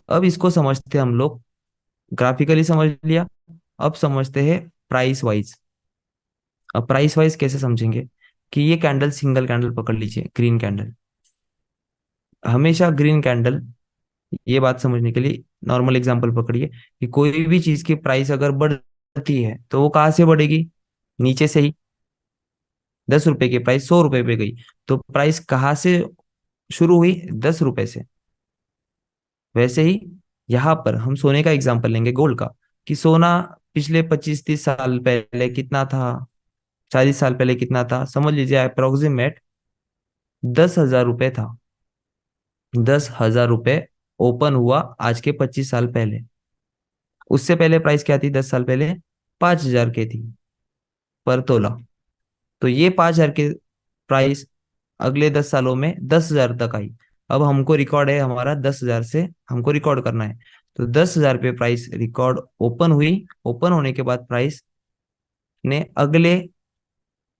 अब इसको समझते हैं हम लोग, ग्राफिकली समझ लिया, अब समझते हैं प्राइस वाइज। अब प्राइस वाइज कैसे समझेंगे, कि ये कैंडल सिंगल कैंडल पकड़ लीजिए, ग्रीन कैंडल, हमेशा ग्रीन कैंडल, ये बात समझने के लिए नॉर्मल एग्जांपल पकड़िए कि कोई भी चीज की प्राइस अगर बढ़ती है तो वो कहाँ से बढ़ेगी, नीचे से ही। 10 रुपए की प्राइस 100 रुपए पे गई, तो प्राइस कहाँ से शुरू हुई, 10 रुपए से। वैसे ही यहाँ पर हम सोने का एग्जांपल लेंगे, गोल्ड का, कि सोना पिछले 25-30 साल पहले कितना था, 40 साल पहले कितना था, समझ लीजिए अप्रोक्सीमेट 10,000 रुपए था। 10,000 रुपए ओपन हुआ आज के 25 साल पहले। उससे पहले प्राइस क्या थी, 10 साल पहले 5,000 की थी पर तोला। तो ये 5,000 के प्राइस अगले 10 सालों में 10,000 तक आई। अब हमको रिकॉर्ड है हमारा 10,000 से, हमको रिकॉर्ड करना है, तो 10,000 पे प्राइस रिकॉर्ड ओपन हुई। ओपन होने के बाद प्राइस ने अगले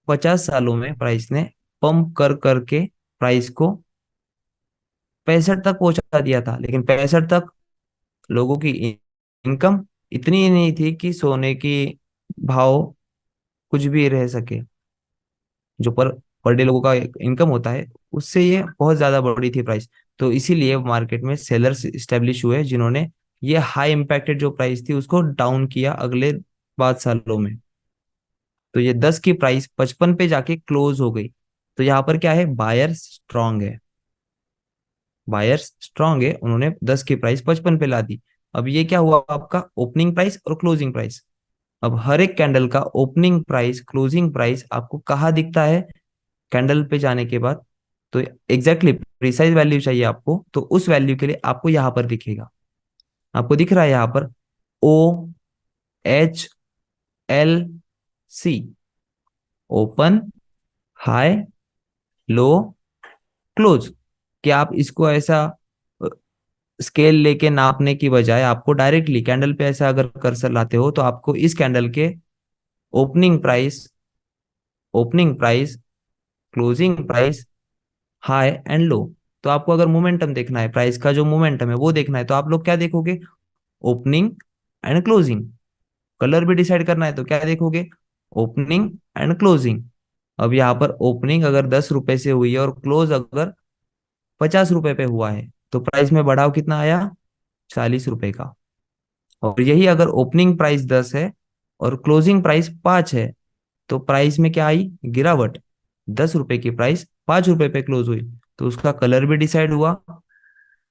50 सालों में प्राइस ने पंप कर करके प्राइस को 65 तक पहुंचा दिया था। लेकिन 65 तक लोगों की इनकम इतनी ही नहीं थी कि सोने की भाव कुछ भी रह सके, जो पर डे लोगों का इनकम होता है उससे ये बहुत ज्यादा बढ़ी थी प्राइस। तो इसीलिए मार्केट में सेलर्स स्टेब्लिश हुए, जिन्होंने ये हाई इम्पैक्टेड जो प्राइस थी उसको डाउन किया अगले 5 सालों में। तो ये 10 की प्राइस 55 पे जाके क्लोज हो गई। तो यहाँ पर क्या है, बायर्स स्ट्रांग है, बायर्स स्ट्रांग है, उन्होंने 10 की प्राइस 55 पे ला दी। अब ये क्या हुआ, आपका ओपनिंग प्राइस और क्लोजिंग प्राइस। अब हर एक कैंडल का ओपनिंग प्राइस क्लोजिंग प्राइस आपको कहाँ दिखता है, कैंडल पे जाने के बाद। तो एग्जैक्टली प्रिसाइज वैल्यू चाहिए आपको, तो उस वैल्यू के लिए आपको यहाँ पर दिखेगा, आपको दिख रहा है यहाँ पर OHLC, ओपन, हाई, लो, क्लोज। क्या आप इसको ऐसा स्केल लेके नापने की बजाय आपको डायरेक्टली कैंडल पे ऐसा अगर कर्सर लाते हो, तो आपको इस कैंडल के opening price, opening price, closing price, high and low, तो आपको अगर मोमेंटम देखना है, प्राइस का जो मोमेंटम है वो देखना है, तो आप लोग क्या देखोगे, ओपनिंग एंड क्लोजिंग। कलर भी डिसाइड करना है तो क्या देखोगे, ओपनिंग एंड क्लोजिंग। अब यहाँ पर ओपनिंग अगर 10 रुपए से हुई है और क्लोज अगर 50 रुपए पे हुआ है, तो प्राइस में बढ़ाव कितना आया, 40 रुपए का। और यही अगर ओपनिंग प्राइस 10 है और क्लोजिंग प्राइस 5 है, तो प्राइस में क्या आई, गिरावट। 10 रुपए की प्राइस 5 रुपए पे क्लोज हुई, तो उसका कलर भी डिसाइड हुआ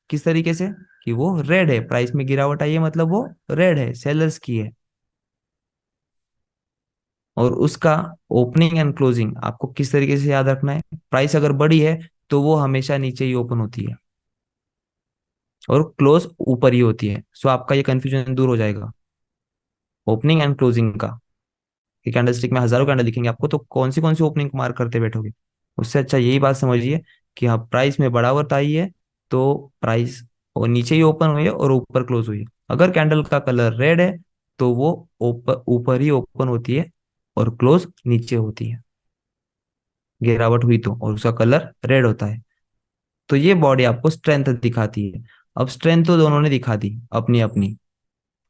किस तरीके से, कि वो रेड है, प्राइस में गिरावट आई है मतलब वो रेड है, सेलर्स की है। और उसका ओपनिंग एंड क्लोजिंग आपको किस तरीके से याद रखना है, प्राइस अगर बड़ी है तो वो हमेशा नीचे ही ओपन होती है और क्लोज ऊपर ही होती है। सो आपका ये कंफ्यूजन दूर हो जाएगा ओपनिंग एंड क्लोजिंग का, कि कैंडलस्टिक में हजारों कैंडल दिखेंगे आपको, तो कौन सी ओपनिंग मार्क करते बैठोगे। उससे अच्छा यही बात समझिए कि हाँ, प्राइस में बढ़ावट आई है तो प्राइस और नीचे ही ओपन हुई है और ऊपर क्लोज हुई है। अगर कैंडल का कलर रेड है तो वो ऊपर ऊपर ही ओपन होती है और क्लोज नीचे होती है, गिरावट हुई तो, और उसका कलर रेड होता है। तो ये बॉडी आपको स्ट्रेंथ दिखाती है। अब स्ट्रेंथ तो दोनों ने दिखा दी अपनी अपनी।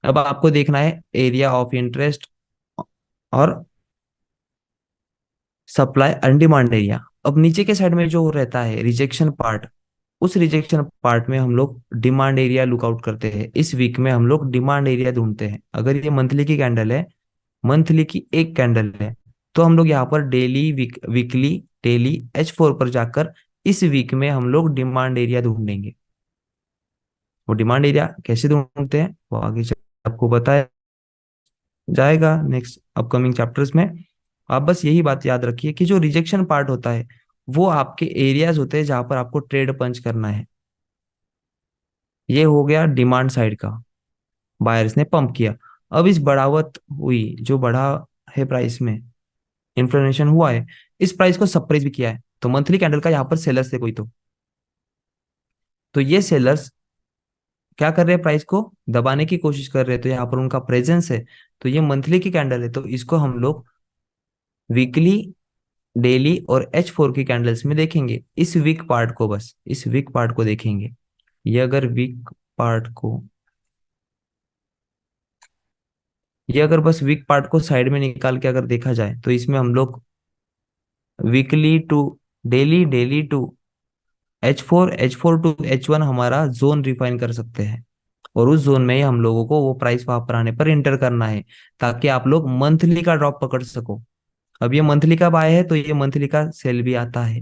अब आपको देखना है एरिया ऑफ इंटरेस्ट और सप्लाई एंड डिमांड एरिया। अब नीचे के साइड में जो रहता है रिजेक्शन पार्ट, उस रिजेक्शन पार्ट में हम लोग डिमांड एरिया लुकआउट करते हैं। इस वीक में हम लोग डिमांड एरिया ढूंढते हैं। अगर ये मंथली की कैंडल है, मंथली की एक कैंडल है, तो हम लोग यहाँ पर डेली वीकली डेली H4 पर जाकर इस वीक में हम लोग डिमांड एरिया ढूंढेंगे। वो डिमांड एरिया कैसे ढूंढते हैं वो आगे आपको बताया जाएगा नेक्स्ट अपकमिंग चैप्टर्स में। आप बस यही बात याद रखिए कि जो रिजेक्शन पार्ट होता है वो आपके एरियाज होते हैं जहां पर आपको ट्रेड पंच करना है। ये हो गया डिमांड साइड का, बायर्स ने पंप किया। अब इस बढ़ावत हुई, जो बढ़ा है प्राइस में, इन्फ्लेशन हुआ है, इस प्राइस को सप्रेस भी किया है। तो मंथली कैंडल का यहाँ पर सेलर्स थे कोई, तो ये सेलर्स क्या कर रहे हैं, प्राइस को दबाने की कोशिश कर रहे हैं, तो यहाँ पर उनका प्रेजेंस है। तो ये मंथली की कैंडल है, तो इसको हम लोग वीकली, डेली और H4 की कैंडल्स में देखेंगे। इस वीक पार्ट को, बस इस वीक पार्ट को देखेंगे। ये अगर वीक पार्ट को, ये अगर बस वीक पार्ट को साइड में निकाल के अगर देखा जाए, तो इसमें हम लोग weekly to daily, daily to H4, H4 to H1 हमारा जोन रिफाइन कर सकते हैं। और उस जोन में ही हम लोगों को वो प्राइस वहां पर आने पर इंटर करना है, ताकि आप लोग मंथली का ड्रॉप पकड़ सको। अब ये मंथली का बाय है, तो ये मंथली का सेल भी आता है।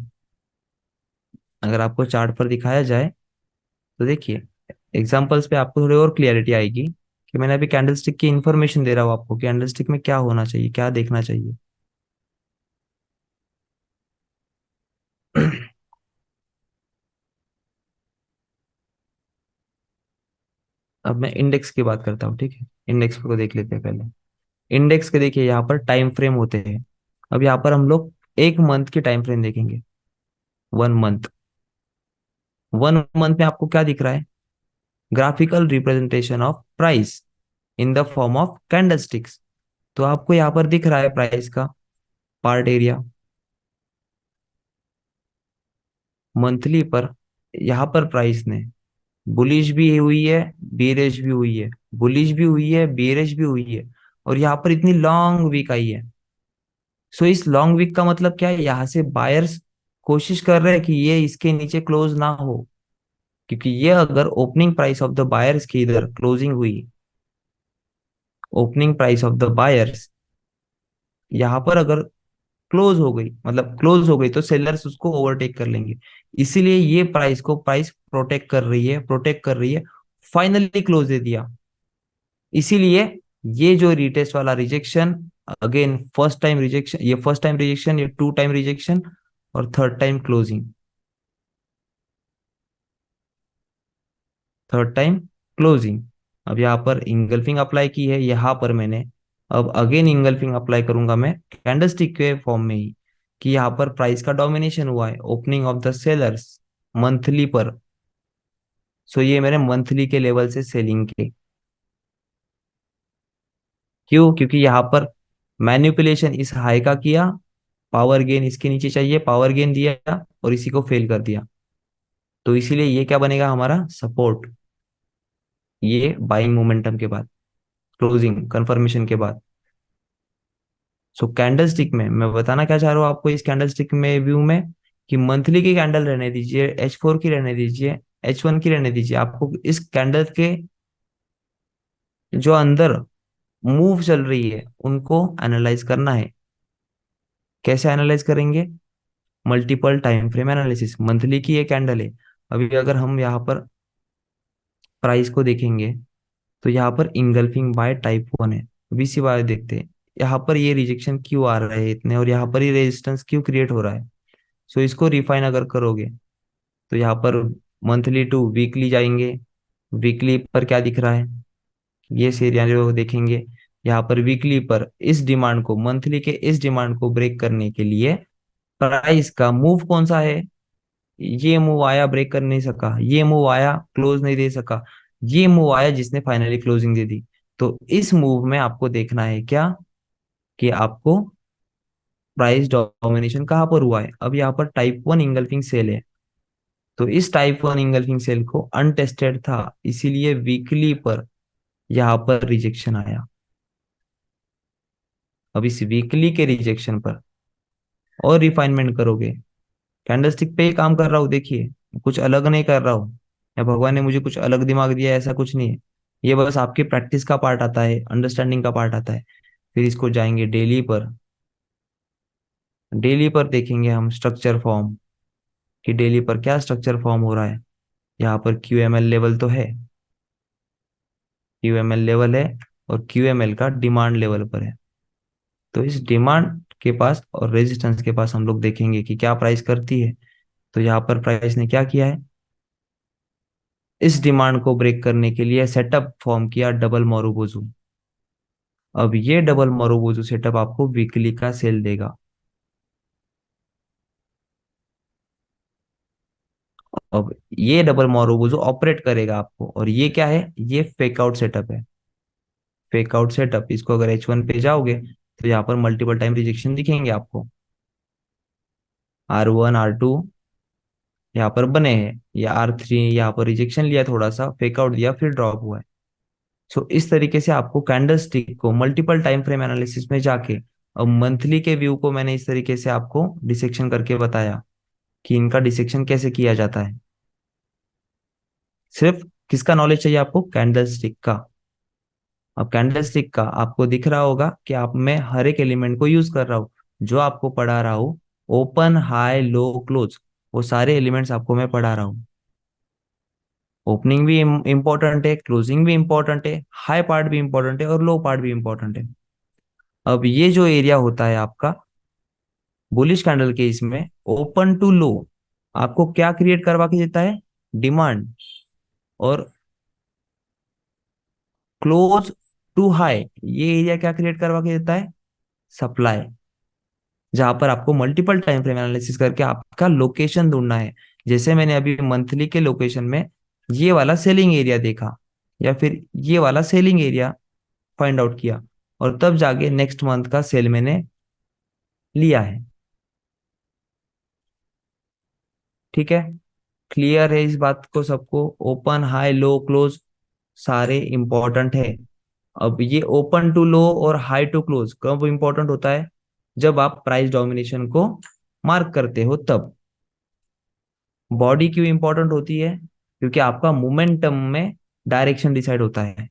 अगर आपको चार्ट पर दिखाया जाए तो देखिए, एग्जांपल्स पे आपको थोड़ी और क्लियरिटी आएगी कि मैंने अभी कैंडलस्टिक की इंफॉर्मेशन दे रहा हूँ आपको, कैंडलस्टिक में क्या होना चाहिए, क्या देखना चाहिए। अब मैं इंडेक्स की बात करता हूँ, ठीक है। इंडेक्स को देख लेते हैं पहले। इंडेक्स के देखिए यहाँ पर टाइम फ्रेम होते हैं। अब यहाँ पर हम लोग एक मंथ की टाइम फ्रेम देखेंगे। 1 मंथ, 1 मंथ में आपको क्या दिख रहा है, graphical representation of price in the form of candlesticks. तो आपको यहाँ पर दिख रहा है प्राइस का पार्ट एरिया मंथली पर। यहाँ पर प्राइस ने बुलिश भी हुई है, बेरिश भी हुई है, बुलिश भी हुई है, बेरिश भी हुई है, और यहाँ पर इतनी लॉन्ग वीक आई है। सो इस लॉन्ग वीक का मतलब क्या है, यहाँ से बायर्स कोशिश कर रहे हैं कि ये इसके नीचे क्लोज ना हो, क्योंकि ये अगर opening price of the buyers की इधर क्लोजिंग हुई, opening price of the buyers यहाँ पर अगर क्लोज हो गई, मतलब क्लोज हो गई, तो सेलर्स उसको ओवरटेक कर लेंगे। इसीलिए ये प्राइस को प्राइस प्रोटेक्ट कर रही है, प्रोटेक्ट कर रही है। फाइनली क्लोज दे दिया। इसीलिए ये जो रिटेस्ट वाला rejection, again first time rejection, ये फर्स्ट टाइम रिजेक्शन, ये 2 टाइम रिजेक्शन, और third time closing, third time closing. अब यहाँ पर इंगल्फिंग अप्लाई की है, यहाँ पर मैंने अब अगेन इंगल्फिंग अप्लाई करूंगा मैं कैंडलस्टिक के फॉर्म में ही, कि यहाँ पर प्राइस का डोमिनेशन हुआ है, opening of the sellers monthly पर। सो ये मेरे मंथली के लेवल से सेलिंग के, क्यों, क्योंकि यहाँ पर मैनिपुलेशन इस हाई का किया, पावर गेन इसके नीचे चाहिए, पावर गेन दिया और इसी को फेल कर दिया। तो इसीलिए ये क्या बनेगा हमारा सपोर्ट, ये बाइंग मोमेंटम के बाद, क्लोजिंग कंफर्मेशन के बाद। सो कैंडलस्टिक में मैं बताना क्या चाह रहा हूँ आपको, इस कैंडलस्टिक में व्यू में, कि मंथली की कैंडल रहने दीजिए, H4 की रहने दीजिए, H1 की रहने दीजिए, आपको इस कैंडल के जो अंदर मूव चल रही है उनको एनालाइज करना है। कैसे एनालाइज करेंगे, multiple time frame analysis. Monthly की ये कैंडल है, अभी अगर हम यहाँ पर प्राइस को देखेंगे, तो यहाँ पर इंगल्फिंग बाय टाइप 1 है। बीसी वाय देखते हैं, यहाँ पर ये रिजेक्शन क्यों आ रहा है इतने, और यहाँ पर ये रेजिस्टेंस क्यों क्रिएट हो रहा है। सो इसको रिफाइन अगर करोगे, तो यहाँ पर मंथली टू वीकली जाएंगे। वीकली पर क्या दिख रहा है, ये सिनेरियो देखेंगे। यहाँ पर वीकली पर इस डिमांड को, मंथली के इस डिमांड को ब्रेक करने के लिए प्राइस का मूव कौन सा है, ये मूव आया, ब्रेक कर नहीं सका, ये मूव आया, क्लोज नहीं दे सका, ये मूव आया जिसने फाइनली क्लोजिंग दे दी। तो इस मूव में आपको देखना है क्या, कि आपको प्राइस डोमिनेशन कहाँ पर हुआ है। अब यहाँ पर टाइप 1 इंगल्फिंग सेल है, तो इस टाइप 1 इंगल्फिंग सेल को अनटेस्टेड था, इसीलिए वीकली पर यहाँ पर रिजेक्शन आया। अब इस वीकली के रिजेक्शन पर और रिफाइनमेंट करोगे, कैंडलस्टिक पे ही काम कर रहा हूँ, देखिए कुछ अलग नहीं कर रहा हूँ, या भगवान ने मुझे कुछ अलग दिमाग दिया है, ऐसा कुछ नहीं है। ये बस आपकी प्रैक्टिस का पार्ट आता है, अंडरस्टैंडिंग का पार्ट आता है। फिर इसको जाएंगे डेली पर, डेली पर देखेंगे हम स्ट्रक्चर फॉर्म, कि डेली पर क्या स्ट्रक्चर फॉर्म हो रहा है। यहाँ पर QML लेवल तो है, QML लेवल है, और QML का डिमांड लेवल पर है। तो इस डिमांड के पास और रेजिस्टेंस के पास हम लोग देखेंगे कि क्या प्राइस करती है। तो यहाँ पर प्राइस ने क्या किया है, इस डिमांड को ब्रेक करने के लिए सेटअप फॉर्म किया डबल मारुबोजू। अब ये डबल मारुबोजू सेटअप आपको वीकली का सेल देगा। अब ये डबल मारुबोजू ऑपरेट करेगा आपको, और ये क्या है, ये फेक आउट सेटअप है। फेक आउट सेटअप, इसको अगर H1 पे जाओगे तो यहाँ पर मल्टीपल टाइम रिजेक्शन दिखेंगे आपको। R1 R2 यहाँ पर बने हैं, या R3 यहाँ पर रिजेक्शन लिया, थोड़ा सा फेक आउट दिया, फिर ड्रॉप हुआ है। सो इस तरीके से आपको कैंडल स्टिक को मल्टीपल टाइम फ्रेम एनालिसिस में जाके, अब मंथली के व्यू को मैंने इस तरीके से आपको डिसेक्शन करके बताया कि इनका डिसेक्शन कैसे किया जाता है। सिर्फ किसका नॉलेज चाहिए आपको, कैंडल स्टिक का। अब कैंडल स्टिक का आपको दिख रहा होगा कि आप मैं हर एक एलिमेंट को यूज कर रहा हूँ, जो आपको पढ़ा रहा हूँ, ओपन हाई लो क्लोज, वो सारे एलिमेंट्स आपको मैं पढ़ा रहा हूँ। ओपनिंग भी इंपॉर्टेंट है, क्लोजिंग भी इंपॉर्टेंट है, हाई पार्ट भी इंपॉर्टेंट है और लो पार्ट भी इंपॉर्टेंट है। अब ये जो एरिया होता है आपका बुलिश कैंडल के, इसमें ओपन टू लो आपको क्या क्रिएट करवा के देता है, डिमांड, और क्लोज टू हाई ये एरिया क्या क्रिएट करवा के देता है, सप्लाई। जहां पर आपको मल्टीपल टाइम फ्रेम एनालिसिस करके आपका लोकेशन ढूंढना है। जैसे मैंने अभी मंथली के लोकेशन में ये वाला सेलिंग एरिया देखा, या फिर ये वाला सेलिंग एरिया फाइंड आउट किया, और तब जाके नेक्स्ट मंथ का सेल मैंने लिया है। ठीक है, क्लियर है इस बात को सबको, ओपन हाई लो क्लोज सारे इंपॉर्टेंट है। अब ये ओपन टू लो और हाई टू क्लोज कब इंपॉर्टेंट होता है, जब आप प्राइस डोमिनेशन को मार्क करते हो तब। बॉडी क्यों इंपॉर्टेंट होती है, क्योंकि आपका मोमेंटम में डायरेक्शन डिसाइड होता है।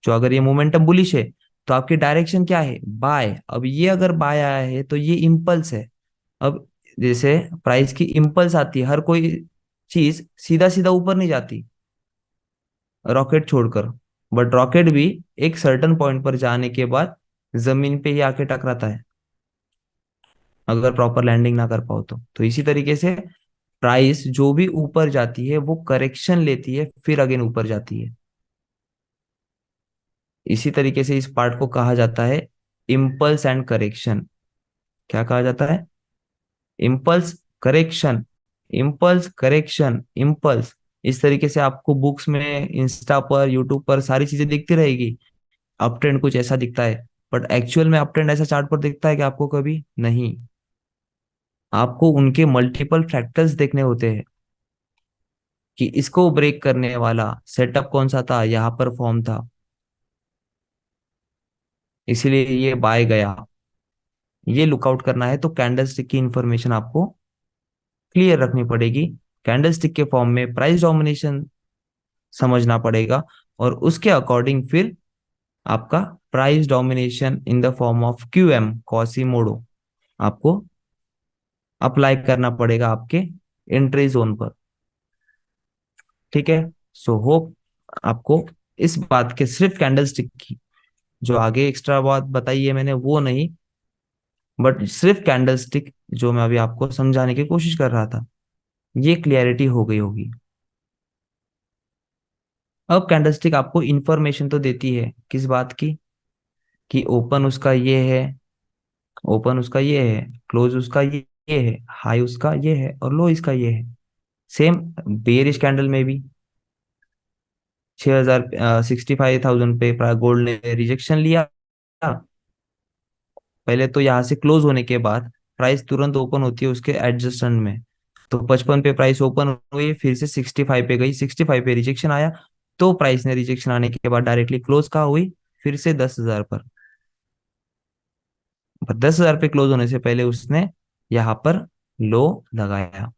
जो अगर ये मोमेंटम बुलिश है तो आपकी डायरेक्शन क्या है, बाय। अब ये अगर बाय आया है तो ये इम्पल्स है। अब जैसे प्राइस की इम्पल्स आती है, हर कोई चीज सीधा सीधा ऊपर नहीं जाती, रॉकेट छोड़कर। बट रॉकेट भी एक सर्टन पॉइंट पर जाने के बाद जमीन पे ही आके टकराता है, अगर प्रॉपर लैंडिंग ना कर पाओ तो इसी तरीके से प्राइस जो भी ऊपर जाती है वो करेक्शन लेती है, फिर अगेन ऊपर जाती है। इसी तरीके से इस पार्ट को कहा जाता है इम्पल्स एंड करेक्शन। क्या कहा जाता है, impulse correction, impulse correction, impulse. इस तरीके से आपको बुक्स में, इंस्टा पर, यूट्यूब पर सारी चीजें दिखती रहेगी। अप ट्रेंड कुछ ऐसा दिखता है, बट एक्चुअल में अप ट्रेंड ऐसा चार्ट पर दिखता है कि आपको, कभी नहीं। आपको उनके मल्टीपल फ्रैक्टल्स देखने होते हैं कि इसको ब्रेक करने वाला सेटअप कौन सा था, यहाँ पर फॉर्म था, इसीलिए ये बाय गया। ये लुकआउट करना है तो कैंडलस्टिक की इंफॉर्मेशन आपको क्लियर रखनी पड़ेगी। कैंडलस्टिक के फॉर्म में प्राइस डोमिनेशन समझना पड़ेगा, और उसके अकॉर्डिंग फिर आपका price domination in the form of QM Quasimodo आपको अप्लाई करना पड़ेगा आपके एंट्री जोन पर। ठीक है, सो होप आपको इस बात के, सिर्फ कैंडलस्टिक की, जो आगे एक्स्ट्रा बात बताई है मैंने वो नहीं, बट सिर्फ कैंडलस्टिक जो मैं अभी आपको समझाने की कोशिश कर रहा था, ये क्लियरिटी हो गई होगी। अब कैंडलस्टिक आपको इंफॉर्मेशन तो देती है किस बात की, कि ओपन उसका ये है, ओपन उसका ये है, क्लोज उसका ये है, हाई उसका ये है, और लो इसका ये है। सेम बेयरिश कैंडल में भी 65,000 पे गोल्ड ने रिजेक्शन लिया। पहले तो यहाँ से क्लोज होने के बाद प्राइस तुरंत ओपन होती है उसके एडजस्टमेंट में। तो 55 पे प्राइस ओपन हुई, फिर से 65 पे गई, 65 पे रिजेक्शन आया, तो प्राइस ने रिजेक्शन आने के बाद डायरेक्टली क्लोज कहाँ हुई, फिर से 10,000 पर। 10,000 पे क्लोज होने से पहले उसने यहाँ पर लो लगाया।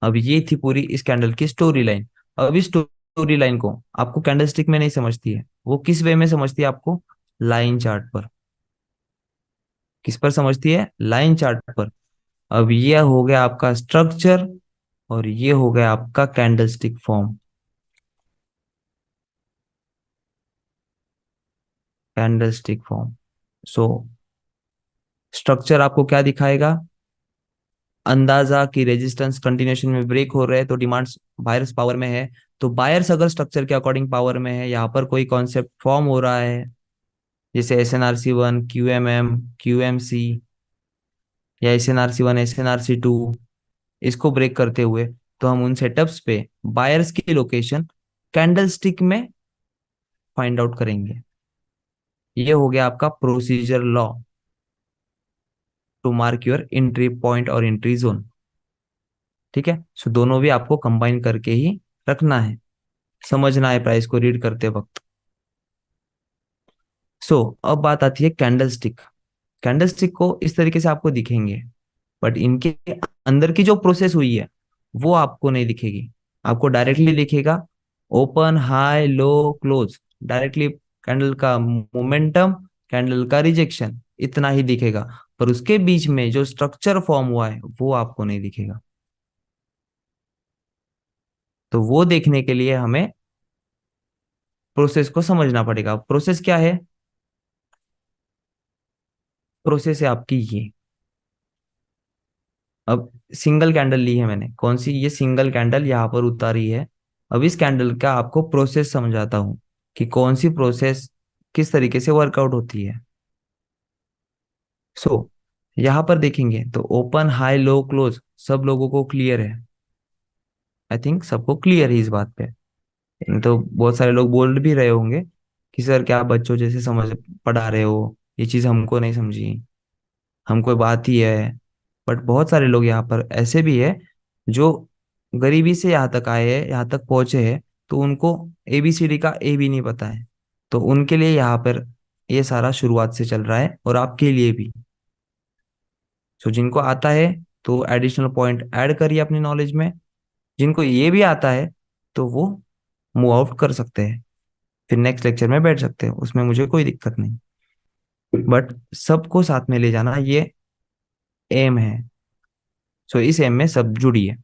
अब ये थी पूरी इस कैंडल की स्टोरी लाइन। अब इस स्टोरी लाइन को आपको कैंडलस्टिक में नहीं समझती है, वो किस वे में समझती है आपको, लाइन चार्ट पर। किस पर समझती है, लाइन चार्ट पर। अब ये हो गया आपका स्ट्रक्चर, और ये हो गया आपका candlestick form. Candlestick form. So structure आपको क्या दिखाएगा? अंदाजा कि रेजिस्टेंस कंटिन्यूएशन में ब्रेक हो रहे हैं तो डिमांड बायर्स पावर में है। तो बायर्स अगर स्ट्रक्चर के अकॉर्डिंग पावर में है, यहाँ पर कोई कॉन्सेप्ट फॉर्म हो रहा है जैसे SNRC1, QMM, QMC या SNRC1, SNRC2, इसको ब्रेक करते हुए, तो हम उन सेटअप्स पे बायर्स की लोकेशन कैंडलस्टिक में फाइंड आउट करेंगे। ये हो गया आपका procedure law to mark your entry point और एंट्री जोन। ठीक है, सो दोनों भी आपको कंबाइन करके ही रखना है, समझना है प्राइस को रीड करते वक्त। अब बात आती है कैंडलस्टिक। कैंडलस्टिक को इस तरीके से आपको दिखेंगे, बट इनके अंदर की जो प्रोसेस हुई है वो आपको नहीं दिखेगी। आपको डायरेक्टली दिखेगा ओपन, हाई, लो, क्लोज, डायरेक्टली कैंडल का मोमेंटम, कैंडल का रिजेक्शन, इतना ही दिखेगा। पर उसके बीच में जो स्ट्रक्चर फॉर्म हुआ है वो आपको नहीं दिखेगा। तो वो देखने के लिए हमें प्रोसेस को समझना पड़ेगा। प्रोसेस क्या है? प्रोसेस है आपकी ये। अब सिंगल कैंडल ली है मैंने, कौन सी? ये सिंगल कैंडल यहाँ पर उतारी है। अब इस कैंडल का आपको प्रोसेस समझाता हूँ कि कौन सी प्रोसेस किस तरीके से वर्कआउट होती है। यहाँ पर देखेंगे तो ओपन, हाई, लो, क्लोज सब लोगों को क्लियर है। आई थिंक सबको क्लियर है इस बात पे। तो बहुत सारे लोग बोल भी रहे होंगे कि सर क्या बच्चों जैसे समझ पढ़ा रहे हो, ये चीज हमको नहीं समझी, हमको बात ही है। बट बहुत सारे लोग यहाँ पर ऐसे भी है जो गरीबी से यहाँ तक आए हैं, यहाँ तक पहुंचे हैं, तो उनको ABCD का ए भी नहीं पता है। तो उनके लिए यहाँ पर ये सारा शुरुआत से चल रहा है, और आपके लिए भी। जिनको आता है तो एडिशनल पॉइंट ऐड करिए अपनी नॉलेज में। जिनको ये भी आता है तो वो मूव आउट कर सकते हैं, फिर नेक्स्ट लेक्चर में बैठ सकते हैं, उसमें मुझे कोई दिक्कत नहीं। बट सबको साथ में ले जाना ये एम है। इस एम में सब जुड़ी है।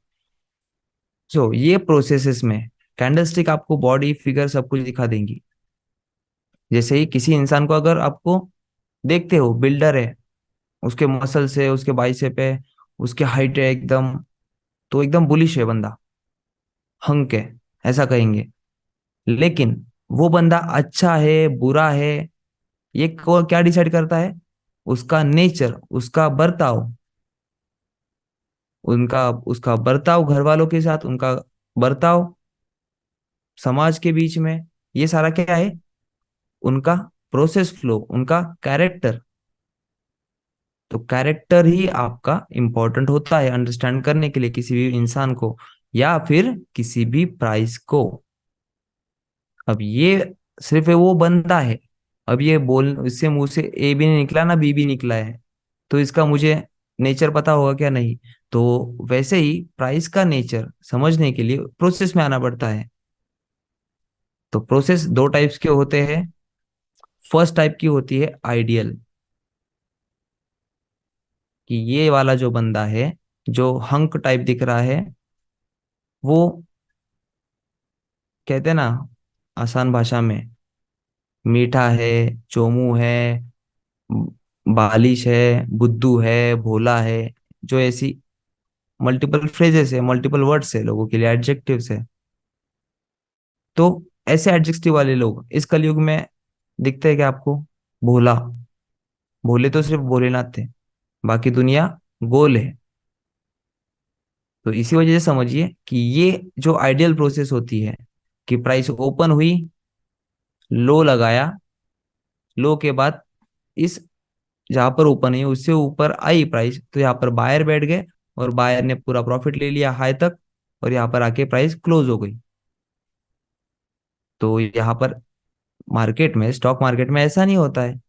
ये प्रोसेसेस में कैंडलस्टिक आपको बॉडी, फिगर सब कुछ दिखा देंगी। जैसे ही किसी इंसान को अगर आपको देखते हो, बिल्डर है, उसके मसल्स है, उसके बाइसेप है, उसके हाइट है एकदम, तो एकदम बुलिश है बंदा, हंक है, ऐसा कहेंगे। लेकिन वो बंदा अच्छा है बुरा है, ये क्या डिसाइड करता है? उसका नेचर, उसका बर्ताव, उनका उसका बर्ताव घर वालों के साथ, उनका बर्ताव समाज के बीच में, ये सारा क्या है? उनका प्रोसेस फ्लो, उनका कैरेक्टर। तो कैरेक्टर ही आपका इंपॉर्टेंट होता है अंडरस्टैंड करने के लिए किसी भी इंसान को या फिर किसी भी प्राइस को। अब ये सिर्फ वो बंदा है, अब ये बोल इससे मुंह से ए भी नहीं निकला ना बी भी निकला है, तो इसका मुझे नेचर पता होगा क्या? नहीं। तो वैसे ही प्राइस का नेचर समझने के लिए प्रोसेस में आना पड़ता है। तो प्रोसेस दो टाइप्स के होते हैं। फर्स्ट टाइप की होती है आइडियल, कि ये वाला जो बंदा है, जो हंक टाइप दिख रहा है, वो कहते हैं ना आसान भाषा में, मीठा है, चोमू है, बालिश है, बुद्धू है, भोला है, जो ऐसी मल्टीपल फ्रेजेस है, मल्टीपल वर्ड्स है लोगों के लिए, एडजेक्टिव्स है। तो ऐसे एडजेक्टिव वाले लोग इस कलयुग में दिखते हैं क्या आपको? भोला, भोले तो सिर्फ भोलेनाथ थे, बाकी दुनिया गोल है। तो इसी वजह से समझिए कि ये जो आइडियल प्रोसेस होती है कि प्राइस ओपन हुई, लो लगाया, लो के बाद इस जहां पर ओपन है उससे ऊपर आई प्राइस, तो यहाँ पर बायर बैठ गए और बायर ने पूरा प्रॉफिट ले लिया हाई तक, और यहाँ पर आके प्राइस क्लोज हो गई। तो यहाँ पर मार्केट में, स्टॉक मार्केट में ऐसा नहीं होता है।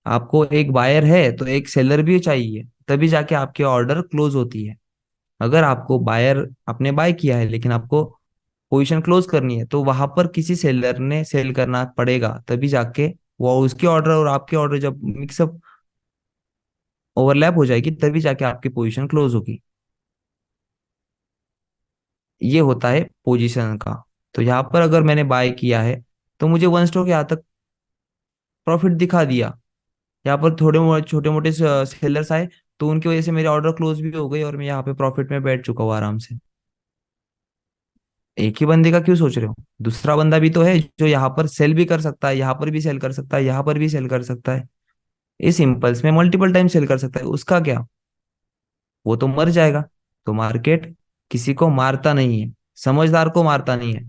आपको एक बायर है तो एक सेलर भी चाहिए, तभी जाके आपकी ऑर्डर क्लोज होती है। अगर आपको बायर आपने बाय किया है लेकिन आपको पोजीशन क्लोज करनी है, तो वहां पर किसी सेलर ने सेल करना पड़ेगा, तभी जाके वो उसकी ऑर्डर और आपकी ऑर्डर जब मिक्सअप ओवरलैप हो जाएगी, तभी जाके आपकी पोजीशन क्लोज होगी। ये होता है पोजीशन का। तो यहाँ पर अगर मैंने बाय किया है तो मुझे वन स्टॉक यहाँ तक प्रॉफिट दिखा दिया, यहाँ पर छोटे मोटे सेलर्स आए, तो उनकी वजह से मेरे ऑर्डर क्लोज भी हो गई और मैं यहाँ पे प्रॉफिट में बैठ चुका हूँ आराम से। एक ही बंदे का क्यों सोच रहे हो? दूसरा बंदा भी तो है जो यहाँ पर सेल भी कर सकता है, यहाँ पर भी सेल कर सकता है, यहाँ पर भी सेल कर सकता है, इस इम्पल्स में मल्टीपल टाइम सेल कर सकता है, उसका क्या? वो तो मर जाएगा। तो मार्केट किसी को मारता नहीं है, समझदार को मारता नहीं है।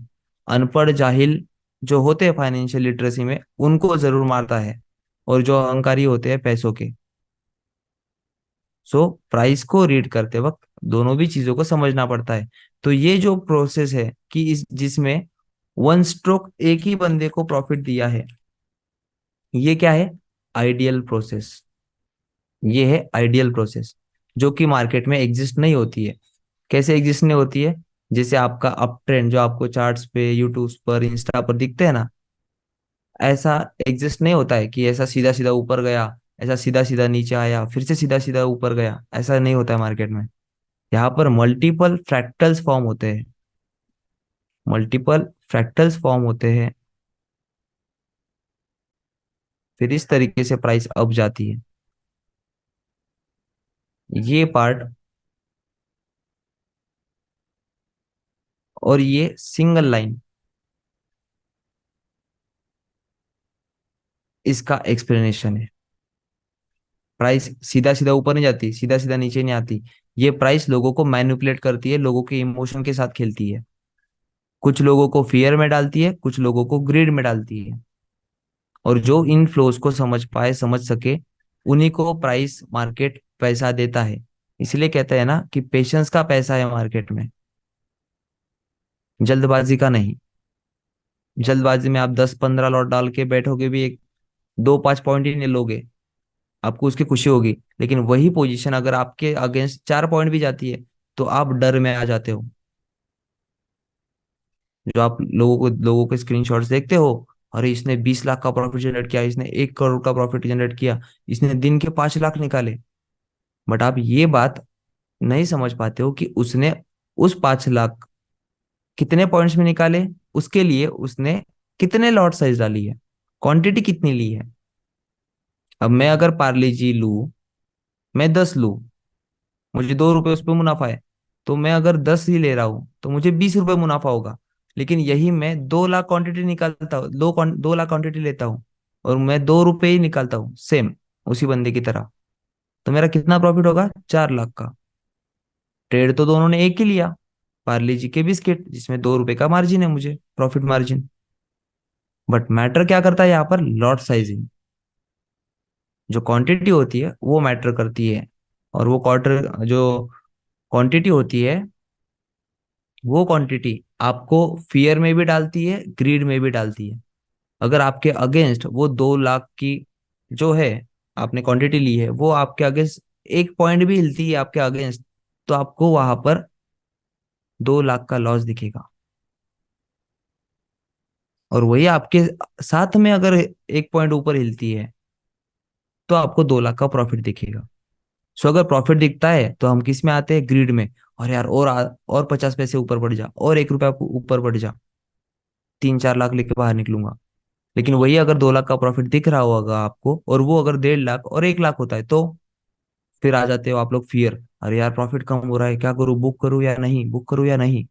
अनपढ़ जाहिल जो होते हैं फाइनेंशियल लिटरेसी में, उनको जरूर मारता है, और जो अहंकारी होते हैं पैसों के। सो प्राइस को रीड करते वक्त दोनों भी चीजों को समझना पड़ता है। तो ये जो प्रोसेस है कि इस जिसमें वन स्ट्रोक एक ही बंदे को प्रॉफिट दिया है, ये क्या है? Ideal process. ये है आइडियल प्रोसेस, जो कि मार्केट में एग्जिस्ट नहीं होती है। कैसे एग्जिस्ट नहीं होती है? जैसे आपका अप ट्रेंड जो आपको चार्ट्स पे, यूट्यूब पर, इंस्टा पर दिखते हैं ना, ऐसा एग्जिस्ट नहीं होता है कि ऐसा सीधा सीधा ऊपर गया, ऐसा सीधा सीधा नीचे आया, फिर से सीधा सीधा ऊपर गया। ऐसा नहीं होता है मार्केट में। यहाँ पर मल्टीपल फ्रैक्टल्स फॉर्म होते हैं, मल्टीपल फ्रैक्टल्स फॉर्म होते हैं, फिर इस तरीके से प्राइस अप जाती है। ये पार्ट, और ये सिंगल लाइन, इसका एक्सप्लेनेशन है। प्राइस सीधा सीधा ऊपर नहीं जाती, सीधा सीधा नीचे नहीं आती। ये प्राइस लोगों को मैनिपुलेट करती है, लोगों के इमोशन के साथ खेलती है। कुछ लोगों को फियर में डालती है, कुछ लोगों को ग्रीड में डालती है। और जो इन फ्लोज को समझ पाए, समझ सके, उन्हीं को प्राइस मार्केट पैसा देता है। इसलिए कहते हैं ना कि पेशेंस का पैसा है मार्केट में, जल्दबाजी का नहीं। जल्दबाजी में आप 10-15 लॉट डाल के बैठोगे भी, एक 2-5 पॉइंट ही नहीं लोगे, आपको उसकी खुशी होगी। लेकिन वही पोजीशन अगर आपके अगेंस्ट 4 पॉइंट भी जाती है, तो आप डर में आ जाते हो। जो आप लोगों के स्क्रीनशॉट्स देखते हो, अरे इसने 20 लाख का प्रॉफिट जनरेट किया, इसने 1 करोड़ का प्रॉफिट जनरेट किया, इसने दिन के 5 लाख निकाले। बट आप ये बात नहीं समझ पाते हो कि उसने उस 5 लाख कितने पॉइंट्स में निकाले, उसके लिए उसने कितने लॉट साइज डाली है, क्वांटिटी कितनी ली है। अब मैं अगर पार्ले जी लू, मैं 10 लू, मुझे 2 रुपए उस पर मुनाफा है, तो मैं अगर 10 ही ले रहा हूँ तो मुझे 20 रुपए मुनाफा होगा। लेकिन यही मैं 2 लाख क्वांटिटी निकालता हूँ, 2 लाख क्वांटिटी लेता हूँ, और मैं 2 रुपए ही निकालता हूँ सेम उसी बंदे की तरह, तो मेरा कितना प्रॉफिट होगा? 4 लाख का। ट्रेड तो दोनों ने एक ही लिया, पार्ले जी के बिस्किट, जिसमें 2 रुपए का मार्जिन है, मुझे प्रॉफिट मार्जिन। बट मैटर क्या करता है यहाँ पर? Lot sizing. जो क्वांटिटी होती है वो मैटर करती है, और वो क्वार्टर जो क्वांटिटी होती है, वो क्वांटिटी आपको फियर में भी डालती है, ग्रीड में भी डालती है। अगर आपके अगेंस्ट वो 2 लाख की जो है आपने क्वांटिटी ली है, वो आपके अगेंस्ट 1 पॉइंट भी हिलती है आपके अगेंस्ट, तो आपको वहां पर 2 लाख का लॉस दिखेगा। और वही आपके साथ में अगर 1 पॉइंट ऊपर हिलती है, तो आपको 2 लाख का प्रॉफिट दिखेगा। सो अगर प्रॉफिट दिखता है तो हम किस में आते हैं? ग्रीड में। और यार, और 50 पैसे ऊपर बढ़ जा, और 1 रुपया ऊपर बढ़ जा, 3-4 लाख लेके बाहर निकलूंगा। लेकिन वही अगर 2 लाख का प्रॉफिट दिख रहा होगा आपको, और वो अगर 1.5 लाख और 1 लाख होता है, तो फिर आ जाते हो आप लोग फियर। अरे यार, प्रॉफिट कम हो रहा है, क्या करूं? बुक करूं या नहीं, बुक करूं या नहीं?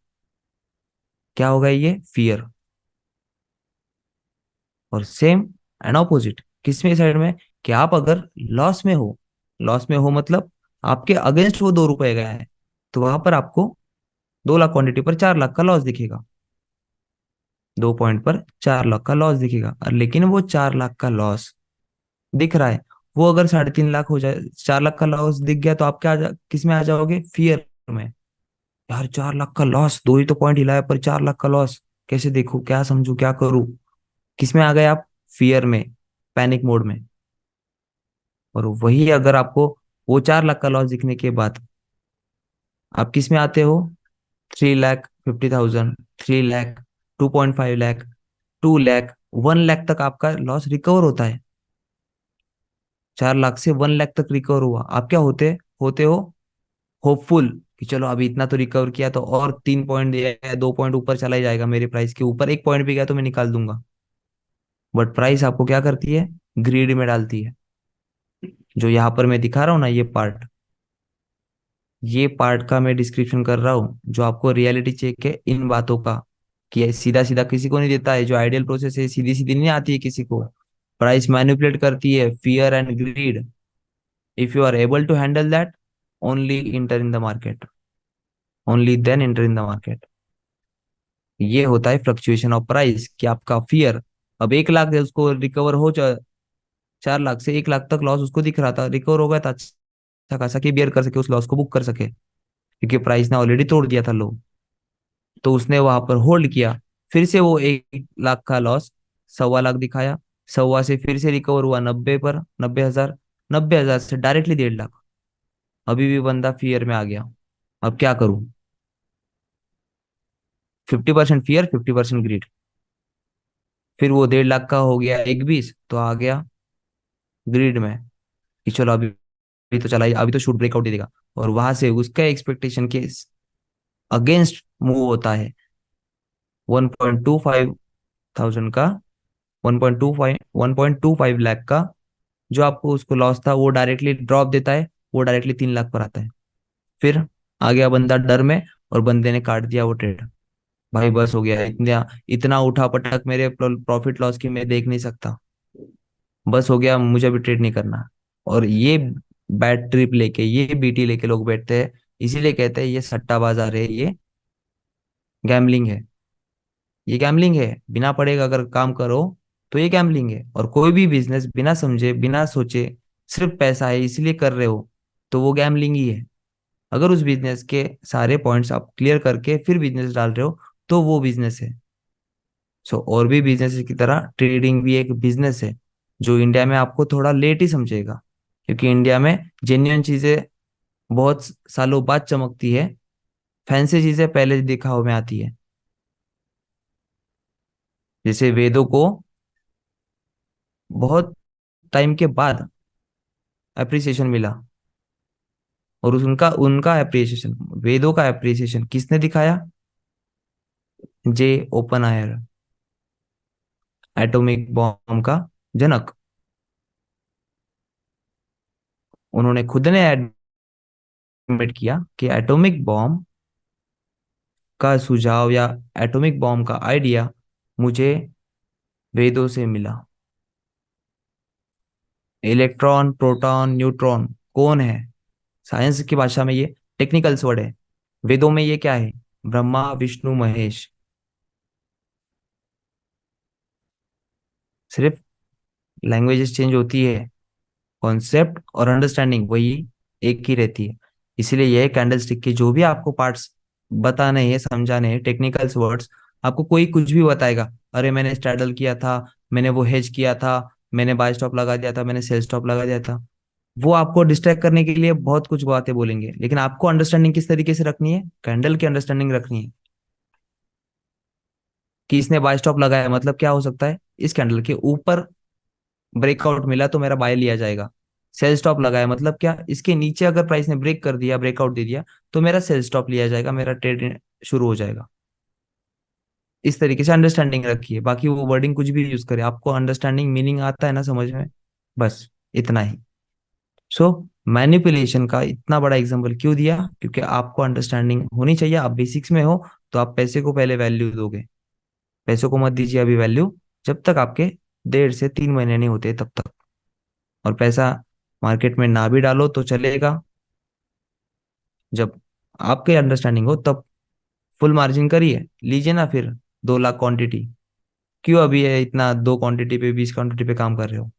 क्या होगा? ये फियर। और सेम एंड ऑपोजिट किसमें साइड में? कि आप अगर लॉस में हो, लॉस में हो मतलब आपके अगेंस्ट वो 2 रुपए गया है, तो वहां पर आपको 2 लाख क्वांटिटी पर 4 लाख का लॉस दिखेगा, 2 पॉइंट पर 4 लाख का लॉस दिखेगा। और लेकिन वो 4 लाख का लॉस दिख रहा है, वो अगर 3.5 लाख हो जाए, 4 लाख का लॉस दिख गया, तो आप किस में आ जाओगे? फियर में। यार, 4 लाख का लॉस, दो ही तो पॉइंट हिलाया पर 4 लाख का लॉस, कैसे देखूं, क्या समझू, क्या करूं? किस में आ गए आप? फियर में, पैनिक मोड में। और वही अगर आपको वो 4 लाख का लॉस दिखने के बाद आप किस में आते हो? 3,50,000, 3 लाख, 2.5 लाख, 2 लाख, 1 लाख तक आपका लॉस रिकवर होता है। 4 लाख से 1 लाख तक रिकवर हुआ, आप क्या होते हो? होपफुल कि चलो अभी इतना तो रिकवर किया, तो और 3 पॉइंट या 2 पॉइंट ऊपर चला ही जाएगा, मेरे प्राइस के ऊपर 1 पॉइंट भी गया तो मैं निकाल दूंगा। बट प्राइस आपको क्या करती है? ग्रीड में डालती है। जो यहाँ पर मैं दिखा रहा हूँ ना, ये पार्ट का मैं डिस्क्रिप्शन कर रहा हूँ, जो आपको रियलिटी चेक है इन बातों का, कि ये सीधा सीधा किसी को नहीं देता है। जो आइडियल प्रोसेस है सीधी सीधी नहीं आती है किसी को। प्राइस मैनिपुलेट करती है fear and greed. If you are able to handle that, only enter in the market, only then enter in the market. ये होता है फ्लक्चुएशन ऑफ प्राइस, कि आपका फियर, अब 1 लाख है उसको रिकवर हो 4 लाख से 1 लाख तक लॉस उसको दिख रहा था, रिकवर हो गया था अच्छा खासा, कि बियर कर सके, उस लॉस को बुक कर सके, क्योंकि प्राइस ने ऑलरेडी तोड़ दिया था लो। तो उसने वहां पर होल्ड किया, फिर से वो 1 लाख का लॉस 1.25 लाख दिखाया, 1.25 से फिर से रिकवर हुआ 90 पर, 90,000, 90,000 से डायरेक्टली 1.5 लाख। अभी भी बंदा फियर में आ गया। अब क्या करूं? 50% फियर, 50% ग्रीड। फिर वो 1.5 लाख का हो गया 1.20, तो आ गया ग्रीड में, कि चलो अभी तो चला, अभी तो शूट ब्रेकआउट दे देगा। और वहां से उसका एक्सपेक्टेशन के अगेंस्ट मूव होता है। 1.25 थाउजेंड का, 1.25 लाख का जो आपको उसको लॉस था, वो डायरेक्टली ड्रॉप देता है, वो डायरेक्टली 3 लाख पर आता है। फिर आ गया बंदा डर में, और बंदे ने काट दिया वो ट्रेड। भाई बस हो गया, इतना इतना उठा पटक मेरे प्रॉफिट लॉस की मैं देख नहीं सकता, बस हो गया, मुझे अभी ट्रेड नहीं करना। और ये बैड ट्रिप लेके, ये बीटी लेके लोग बैठते हैं, इसीलिए कहते हैं ये सट्टा बाजार है, ये गैम्बलिंग है। ये गैम्बलिंग है, बिना पढ़े अगर काम करो तो ये गैम्बलिंग है। और कोई भी बिजनेस बिना समझे बिना सोचे, सिर्फ पैसा है इसलिए कर रहे हो, तो वो गैम्बलिंग ही है। अगर उस बिजनेस के सारे पॉइंट्स आप क्लियर करके फिर बिजनेस डाल रहे हो, तो वो बिजनेस है। सो और भी बिजनेस की तरह ट्रेडिंग भी एक बिजनेस है, जो इंडिया में आपको थोड़ा लेट ही समझेगा, क्योंकि इंडिया में जेन्युइन चीजें बहुत सालों बाद चमकती है, फैंसी चीजें पहले दिखाओ में आती है। जैसे वेदों को बहुत टाइम के बाद अप्रिसिएशन मिला, और उनका उनका अप्रिसिएशन, वेदों का अप्रिसिएशन किसने दिखाया? जे ओपनहायर, एटॉमिक बॉम्ब का जनक। उन्होंने खुद ने एडमिट किया कि एटॉमिक बॉम्ब का सुझाव या एटॉमिक बॉम्ब का आइडिया मुझे वेदों से मिला। इलेक्ट्रॉन, प्रोटॉन, न्यूट्रॉन कौन है? साइंस की भाषा में ये टेक्निकल्स वर्ड है, वेदों में ये क्या है? ब्रह्मा, विष्णु, महेश। सिर्फ लैंग्वेजेस चेंज होती है, कॉन्सेप्ट और अंडरस्टैंडिंग वही एक ही रहती है। इसीलिए यह कैंडल स्टिक के जो भी आपको पार्ट्स बताने हैं, समझाने हैं, टेक्निकल्स वर्ड्स, आपको कोई कुछ भी बताएगा, अरे मैंने स्ट्रैडल किया था, मैंने वो हेज किया था, मैंने बाय स्टॉप लगा दिया था, मैंने सेल स्टॉप लगा दिया था, वो आपको डिस्ट्रैक्ट करने के लिए बहुत कुछ बातें बोलेंगे। लेकिन आपको अंडरस्टैंडिंग किस तरीके से रखनी है? कैंडल की अंडरस्टैंडिंग रखनी है, कि इसने बाय स्टॉप लगाया मतलब क्या हो सकता है, इस कैंडल के ऊपर ब्रेकआउट मिला तो मेरा बाय लिया जाएगा। सेल स्टॉप लगाया मतलब क्या, इसके नीचे अगर प्राइस ने ब्रेक कर दिया, ब्रेकआउट दे दिया, तो मेरा सेल स्टॉप लिया जाएगा, मेरा ट्रेड शुरू हो जाएगा। इस तरीके से अंडरस्टैंडिंग रखिए। बाकी वो वर्डिंग कुछ भी यूज करे, आपको अंडरस्टैंडिंग मीनिंग आता है ना समझ में, बस इतना ही। सो मैनिपुलेशन का इतना बड़ा एग्जांपल क्यों दिया? क्योंकि आपको अंडरस्टैंडिंग होनी चाहिए। आप बेसिक्स में हो तो आप पैसे को पहले वैल्यू दोगे, पैसों को मत दीजिए अभी वैल्यू, जब तक आपके 1.5 से 3 महीने नहीं होते तब तक। और पैसा मार्केट में ना भी डालो तो चलेगा, जब आपके अंडरस्टैंडिंग हो तब फुल मार्जिन करिए, लीजिए ना फिर 2 लाख क्वांटिटी। क्यों अभी है इतना 2 क्वांटिटी पे, 20 क्वांटिटी पे काम कर रहे हो?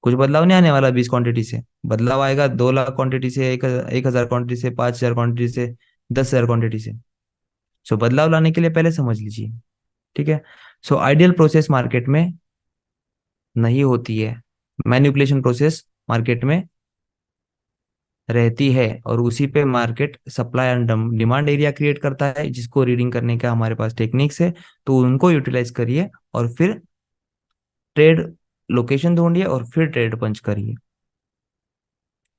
कुछ बदलाव नहीं आने वाला 20 क्वांटिटी से, बदलाव आएगा 2 लाख क्वांटिटी से, 1,000 क्वांटिटी से, 5,000 क्वांटिटी से, 10,000 क्वांटिटी से। सो बदलाव लाने के लिए पहले समझ लीजिए, ठीक है। सो आइडियल प्रोसेस मार्केट में नहीं होती है, मैनिपुलेशन प्रोसेस मार्केट में रहती है, और उसी पे market supply and demand area create करता है, जिसको रीडिंग करने का हमारे पास टेक्निक्स है। तो उनको यूटिलाइज करिए, और फिर ट्रेड लोकेशन ढूंढिए, और फिर ट्रेड पंच करिए,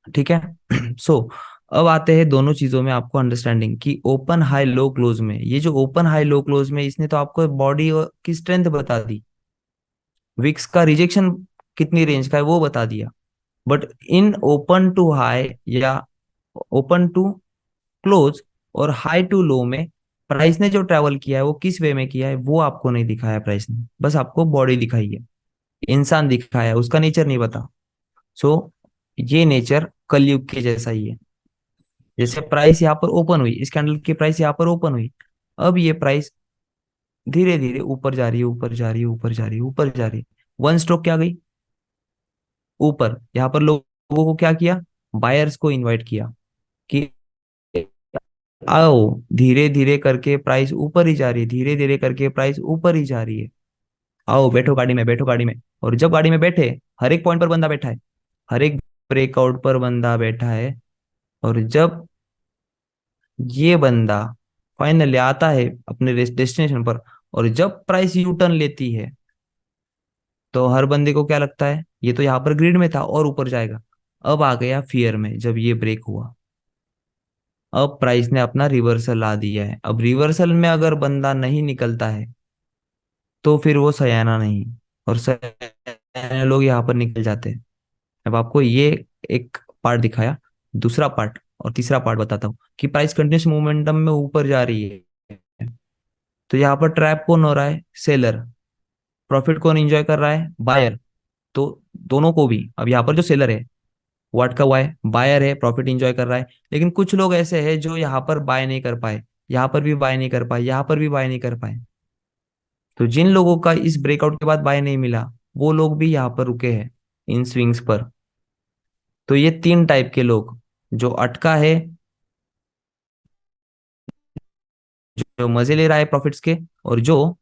ठीक है। सो अब आते हैं दोनों चीजों में आपको अंडरस्टैंडिंग की, ओपन हाई लो क्लोज में। ये जो ओपन हाई लो क्लोज में, इसने तो आपको बॉडी की स्ट्रेंथ बता दी, विक्स का रिजेक्शन कितनी रेंज का है वो बता दिया, but in open to high या ओपन टू क्लोज और हाई टू लो में प्राइस ने जो ट्रेवल किया है वो किस वे में किया है वो आपको नहीं दिखाया प्राइस ने, बस आपको बॉडी दिखाई है, इंसान दिखाया है, उसका नेचर नहीं पता। सो ये नेचर कलयुग के जैसा ही है। जैसे प्राइस यहाँ पर ओपन हुई, इस कैंडल की प्राइस यहाँ पर ओपन हुई, अब ये प्राइस धीरे धीरे ऊपर जा रही है, ऊपर जा रही है, ऊपर जा रही है, ऊपर जा रही है, वन स्ट्रोक क्या गई ऊपर। यहाँ पर लोगों को क्या किया, बायर्स को इनवाइट किया कि आओ, धीरे धीरे करके प्राइस ऊपर ही जा रही है, धीरे धीरे करके प्राइस ऊपर ही जा रही है, आओ बैठो गाड़ी में, बैठो गाड़ी में। और जब गाड़ी में बैठे, हर एक पॉइंट पर बंदा बैठा है, हर एक ब्रेकआउट पर बंदा बैठा है, और जब ये बंदा फाइनली आता है अपने डेस्टिनेशन पर, और जब प्राइस यू टर्न लेती है, तो हर बंदे को क्या लगता है, ये तो यहाँ पर ग्रिड में था और ऊपर जाएगा। अब आ गया फियर में, जब ये ब्रेक हुआ, अब प्राइस ने अपना रिवर्सल ला दिया है। अब रिवर्सल में अगर बंदा नहीं निकलता है तो फिर वो सयाना नहीं, और सयाने लोग यहाँ पर निकल जाते हैं। अब आपको ये एक पार्ट दिखाया, दूसरा पार्ट और तीसरा पार्ट बताता हूँ कि प्राइस कंटिन्यूस मोमेंटम में ऊपर जा रही है, तो यहाँ पर ट्रैप कौन हो रहा है, सेलर। प्रॉफिट कौन एंजॉय कर रहा है, बायर। तो दोनों को भी, अब यहाँ पर जो सेलर है वो अटका हुआ है, बायर है प्रॉफिट एंजॉय कर रहा है, लेकिन कुछ लोग ऐसे हैं जो यहाँ पर बाय नहीं कर पाए, यहाँ पर भी बाय नहीं कर पाए, यहाँ पर भी बाय नहीं कर पाए। तो जिन लोगों का इस ब्रेकआउट के बाद बाय नहीं मिला, वो लोग भी यहाँ पर रुके हैं इन स्विंग्स पर। तो ये तीन टाइप के लोग, जो अटका है, जो मजे ले रहा है प्रॉफिट्स के, और जो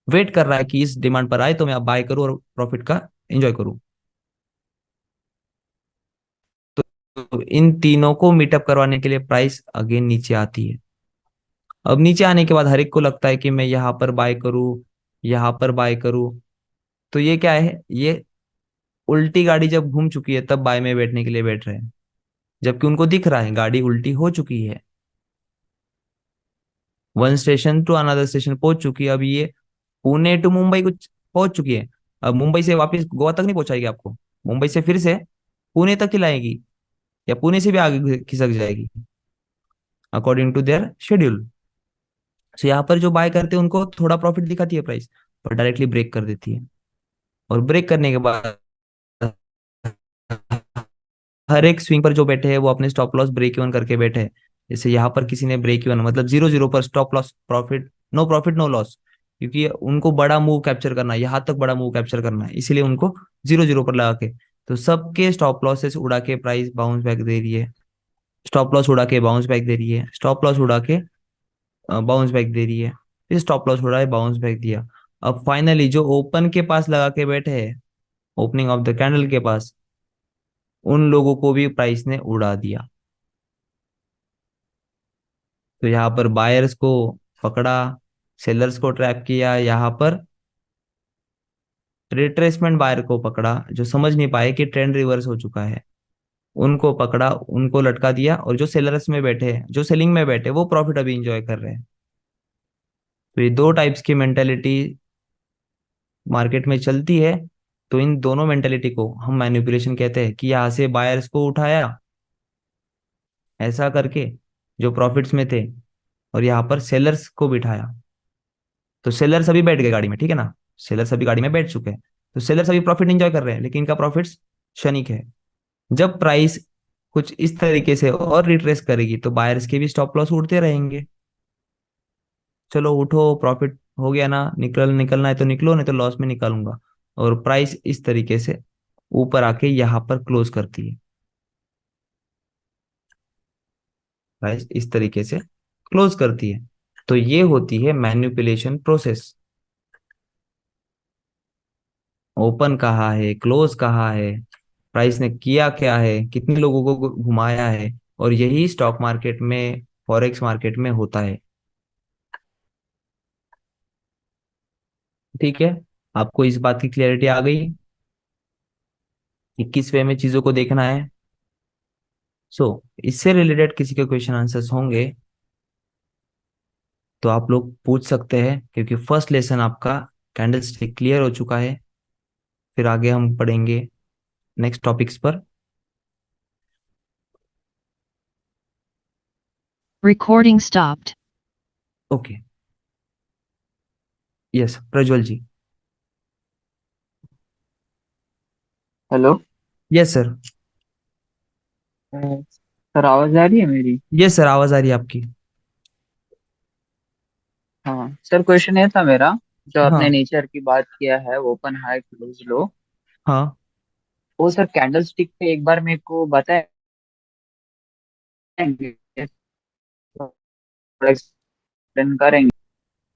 वेट कर रहा है कि इस डिमांड पर आए तो मैं अब बाय करूं और प्रॉफिट का एंजॉय करूं। तो इन तीनों को मीटअप करवाने के लिए प्राइस अगेन नीचे आती है। अब नीचे आने के बाद हर एक को लगता है कि मैं यहाँ पर बाय करूं, यहाँ पर बाय करूं। तो ये क्या है, ये उल्टी गाड़ी जब घूम चुकी है तब बाय में बैठने के लिए बैठ रहे हैं, जबकि उनको दिख रहा है गाड़ी उल्टी हो चुकी है, one station to another station पहुंच चुकी है। अब ये पुणे टू मुंबई कुछ पहुंच चुकी है, अब मुंबई से वापस गोवा तक नहीं पहुंचाएगी आपको, मुंबई से फिर से पुणे तक ही लाएगी, या पुणे से भी आगे खिसक जाएगी अकॉर्डिंग टू देयर शेड्यूल। सो यहाँ पर जो बाय करते हैं उनको थोड़ा प्रॉफिट दिखाती है प्राइस, पर डायरेक्टली ब्रेक कर देती है। और ब्रेक करने के बाद हर एक स्विंग पर जो बैठे हैं वो अपने स्टॉप लॉस ब्रेक इवन करके बैठे हैं। जैसे यहाँ पर किसी ने ब्रेक इवन मतलब 0-0 पर stop loss, profit no loss, क्योंकि उनको बड़ा मूव कैप्चर करना है, यहाँ तक बड़ा मूव कैप्चर करना है, इसीलिए उनको 0-0 पर लगा के, तो सबके स्टॉप लॉसेस उड़ा के प्राइस बाउंस बैक दे रही है, स्टॉप लॉस उड़ा के बाउंस बैक दे रही है, स्टॉप लॉस उड़ा के बाउंस बैक दे रही है, फिर स्टॉप लॉस उड़ा है बाउंस बैक दिया। अब फाइनली जो ओपन के पास लगा के बैठे हैं, ओपनिंग ऑफ द कैंडल के पास, उन लोगों को भी प्राइस ने उड़ा दिया। तो यहाँ पर बायर्स को पकड़ा, सेलर्स को ट्रैप किया, यहाँ पर रिट्रेसमेंट बायर को पकड़ा जो समझ नहीं पाए कि ट्रेंड रिवर्स हो चुका है, उनको पकड़ा, उनको लटका दिया, और जो सेलर्स में बैठे हैं, जो सेलिंग में बैठे, वो प्रॉफिट अभी इंजॉय कर रहे हैं। तो ये दो टाइप्स की मेंटेलिटी मार्केट में चलती है। तो इन दोनों मेंटेलिटी को हम मैनिपुलेशन कहते हैं, कि यहाँ से बायर्स को उठाया ऐसा करके जो प्रॉफिट्स में थे, और यहाँ पर सेलर्स को बिठाया। तो सेलर्स अभी बैठ गए गाड़ी में, ठीक है ना, सेलर्स अभी गाड़ी में बैठ चुके हैं, तो सेलर्स अभी प्रॉफिट एंजॉय कर रहे हैं, लेकिन इनका प्रॉफिट्स क्षणिक है। जब प्राइस कुछ इस तरीके से और रिट्रेस करेगी तो बायर्स के भी स्टॉप लॉस उड़ते रहेंगे, चलो उठो प्रॉफिट हो गया ना, निकलना है तो निकलो, नहीं तो लॉस में निकालूंगा। और प्राइस इस तरीके से ऊपर आके यहाँ पर क्लोज करती है, प्राइस इस तरीके से क्लोज करती है। तो ये होती है मैनिपुलेशन प्रोसेस। ओपन कहाँ है, क्लोज कहाँ है, प्राइस ने किया क्या है, कितने लोगों को घुमाया है, और यही स्टॉक मार्केट में, फॉरेक्स मार्केट में होता है। ठीक है, आपको इस बात की क्लियरिटी आ गई कि किस वे में चीजों को देखना है। इससे रिलेटेड किसी के क्वेश्चन आंसर्स होंगे तो आप लोग पूछ सकते हैं, क्योंकि फर्स्ट लेसन आपका कैंडल स्टिक क्लियर हो चुका है। फिर आगे हम पढ़ेंगे नेक्स्ट टॉपिक्स पर। Recording stopped. Okay, yes Prajwal ji. Hello. Yes sir. Sir आवाज आ रही है मेरी? यस सर, आवाज आ रही है आपकी। हाँ सर, क्वेश्चन ये था मेरा। जो आपने हाँ नेचर की बात किया है, ओपन हाई क्लोज लो, हाँ। वो सर कैंडल स्टिक पे एक बार मेरे को बताएंगे? थोड़ा एक्सप्लेन करेंगे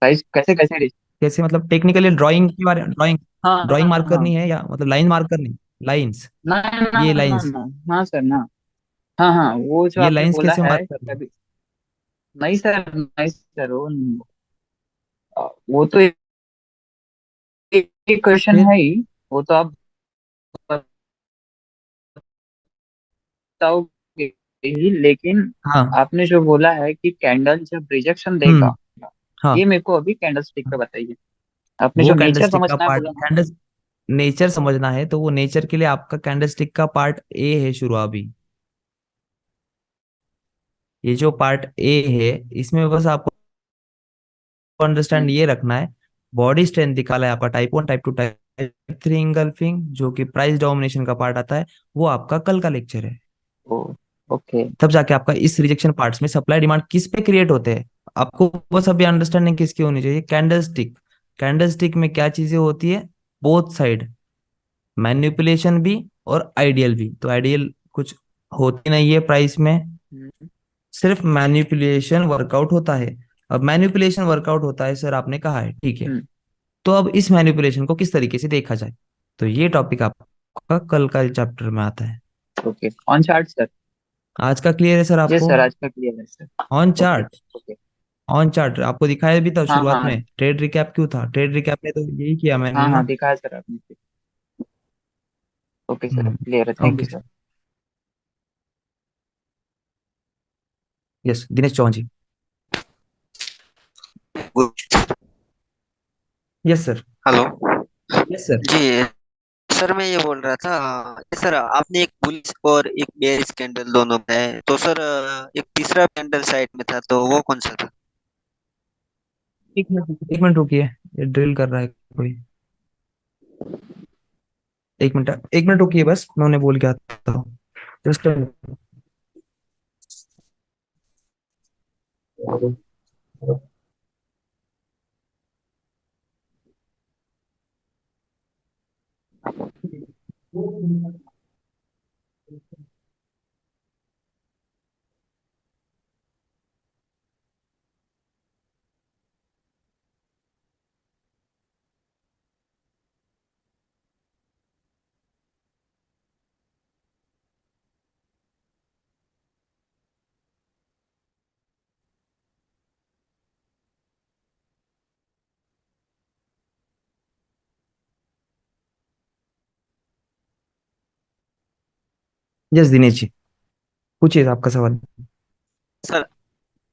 गाइस, कैसे कैसे कैसे मतलब टेक्निकली ड्राइंग के बारे में? ड्राइंग हाँ हाँ ड्राइंग मार्क हाँ। करनी है या मतलब लाइन मार्क करनी? लाइंस, ना ना ये ना लाइंस, ना। हाँ सर ना। हाँ हाँ, वो जो ये आपने लाइंस बोला कैसे है मार्क करनी? कभी। नहीं सर, नहीं सर, वो तो एक क्वेश्चन फिर है ही। वो तो आप बताओगे ही, लेकिन हाँ। आपने जो बोला है कि कैंडल जब रिजेक्शन हम्म। देगा, हाँ, ये मेरे को अभी कैंडल स्टिक पे बताइए। आपने वो जो नेचर कैंडलस्टिक का समझना है पार्ट, बोला ना। कैंडल नेचर समझना है तो वो नेचर के लिए आपका कैंडलस्टिक का पार्ट ए है शुरू अभी। ये जो पार्ट ए है, इसमें बस आपको अंडरस्टैंड हम्म। ये रखना है, बॉडी स्ट्रेंथ दिखा है आपका टाइप 1 टाइप 2 टाइप 3 इंगल्फिंग, जो कि प्राइस डोमिनेशन का पार्ट आता है, वो आपका कल का लेक्चर है। ओ, ओके। तब जाके आपका इस रिजेक्शन पार्ट्स में सप्लाई डिमांड किस पे क्रिएट होते हैं, आपको बस अभी अंडरस्टैंडिंग किसकी होनी चाहिए? कैंडलस्टिक। कैंडलस्टिक में क्या चीजें होती है? बोथ साइड, मैनिपुलेशन भी और आइडियल भी। तो आइडियल कुछ होती नहीं है प्राइस में, हम्म सिर्फ मैनिपुलेशन वर्कआउट होता है। अब मैनिपुलेशन वर्कआउट होता है सर, आपने कहा है, ठीक है। हम्म, तो अब इस मैनिपुलेशन को किस तरीके से देखा जाए, तो ये टॉपिक आपका कल का चैप्टर में आता है। Okay, on chart sir. आज का क्लियर है सर यस आपको? सर, आज का क्लियर है sir. On okay chart, okay. On chart आपको दिखाया भी था हाँ शुरुआत हाँ में। ट्रेड रिकैप क्यों था? ट्रेड रिकैप में तो यही किया मैंने हाँ हाँ, ना। दिखा है सर आपने। ओके सर, क्लियर है, thank you okay, sir. Yes Dinesh Chauhan ji. Yes sir. Hello yes sir. जी। सर मैं ये बोल रहा था, सर आपने एक बुलिश और एक बेयरिश कैंडल दोनों बताए, तो सर एक तीसरा कैंडल साइड में था, तो वो कौन सा था? एक मिनट रुकिए, ये ड्रिल कर रहा है कोई। एक मिनट रुकिए बस, मैं उन्हें बोल के आता हूँ। जस्ट यस दिनेश जी, पूछिए आपका सवाल। Sir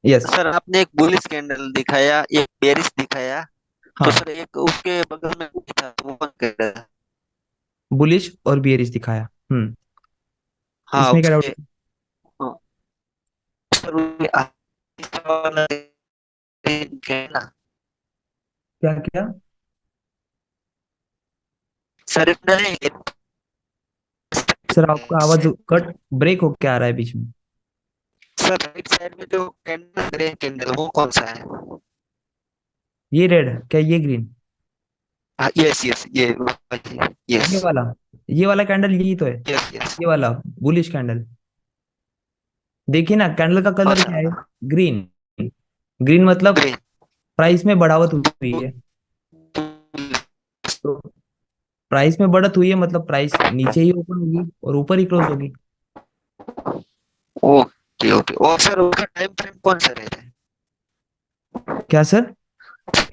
yes. सर आपने एक बुलिश कैंडल दिखाया, एक बेयरिश दिखाया, तो हाँ, सर एक उसके बगल में कुछ था, तो वो कौन कैंडल था? बुलिश और बियरिश दिखाया। हाँ इसमें क्या डाउट? उसके, हाँ, सर उसके तीसरा वाला green क्या है ना? क्या क्या? सर इतना नहीं, सर आपका आवाज कट ब्रेक होके आ रहा है बीच में। सर राइट साइड में जो कैंडल, ग्रे कैंडल, वो कौन सा है? ये रेड, क्या ये ग्रीन? हाँ यस यस, ये ये यस वाला, ये वाला कैंडल यही तो है। Yes yes. ये वाला बुलिश कैंडल। देखिए ना, कैंडल का कौन कलर क्या है? सा? ग्रीन। ग्रीन मतलब ग्रीन। प्राइस में बढ़ावत हुई है। तो प्राइस में बढ़त हुई है मतलब प्राइस नीचे ही ओपन होगी और ऊपर ही क्लोज होगी। ओके ओके, और सर उसका टाइम फ्रेम कौन सा रहता है? क्या सर?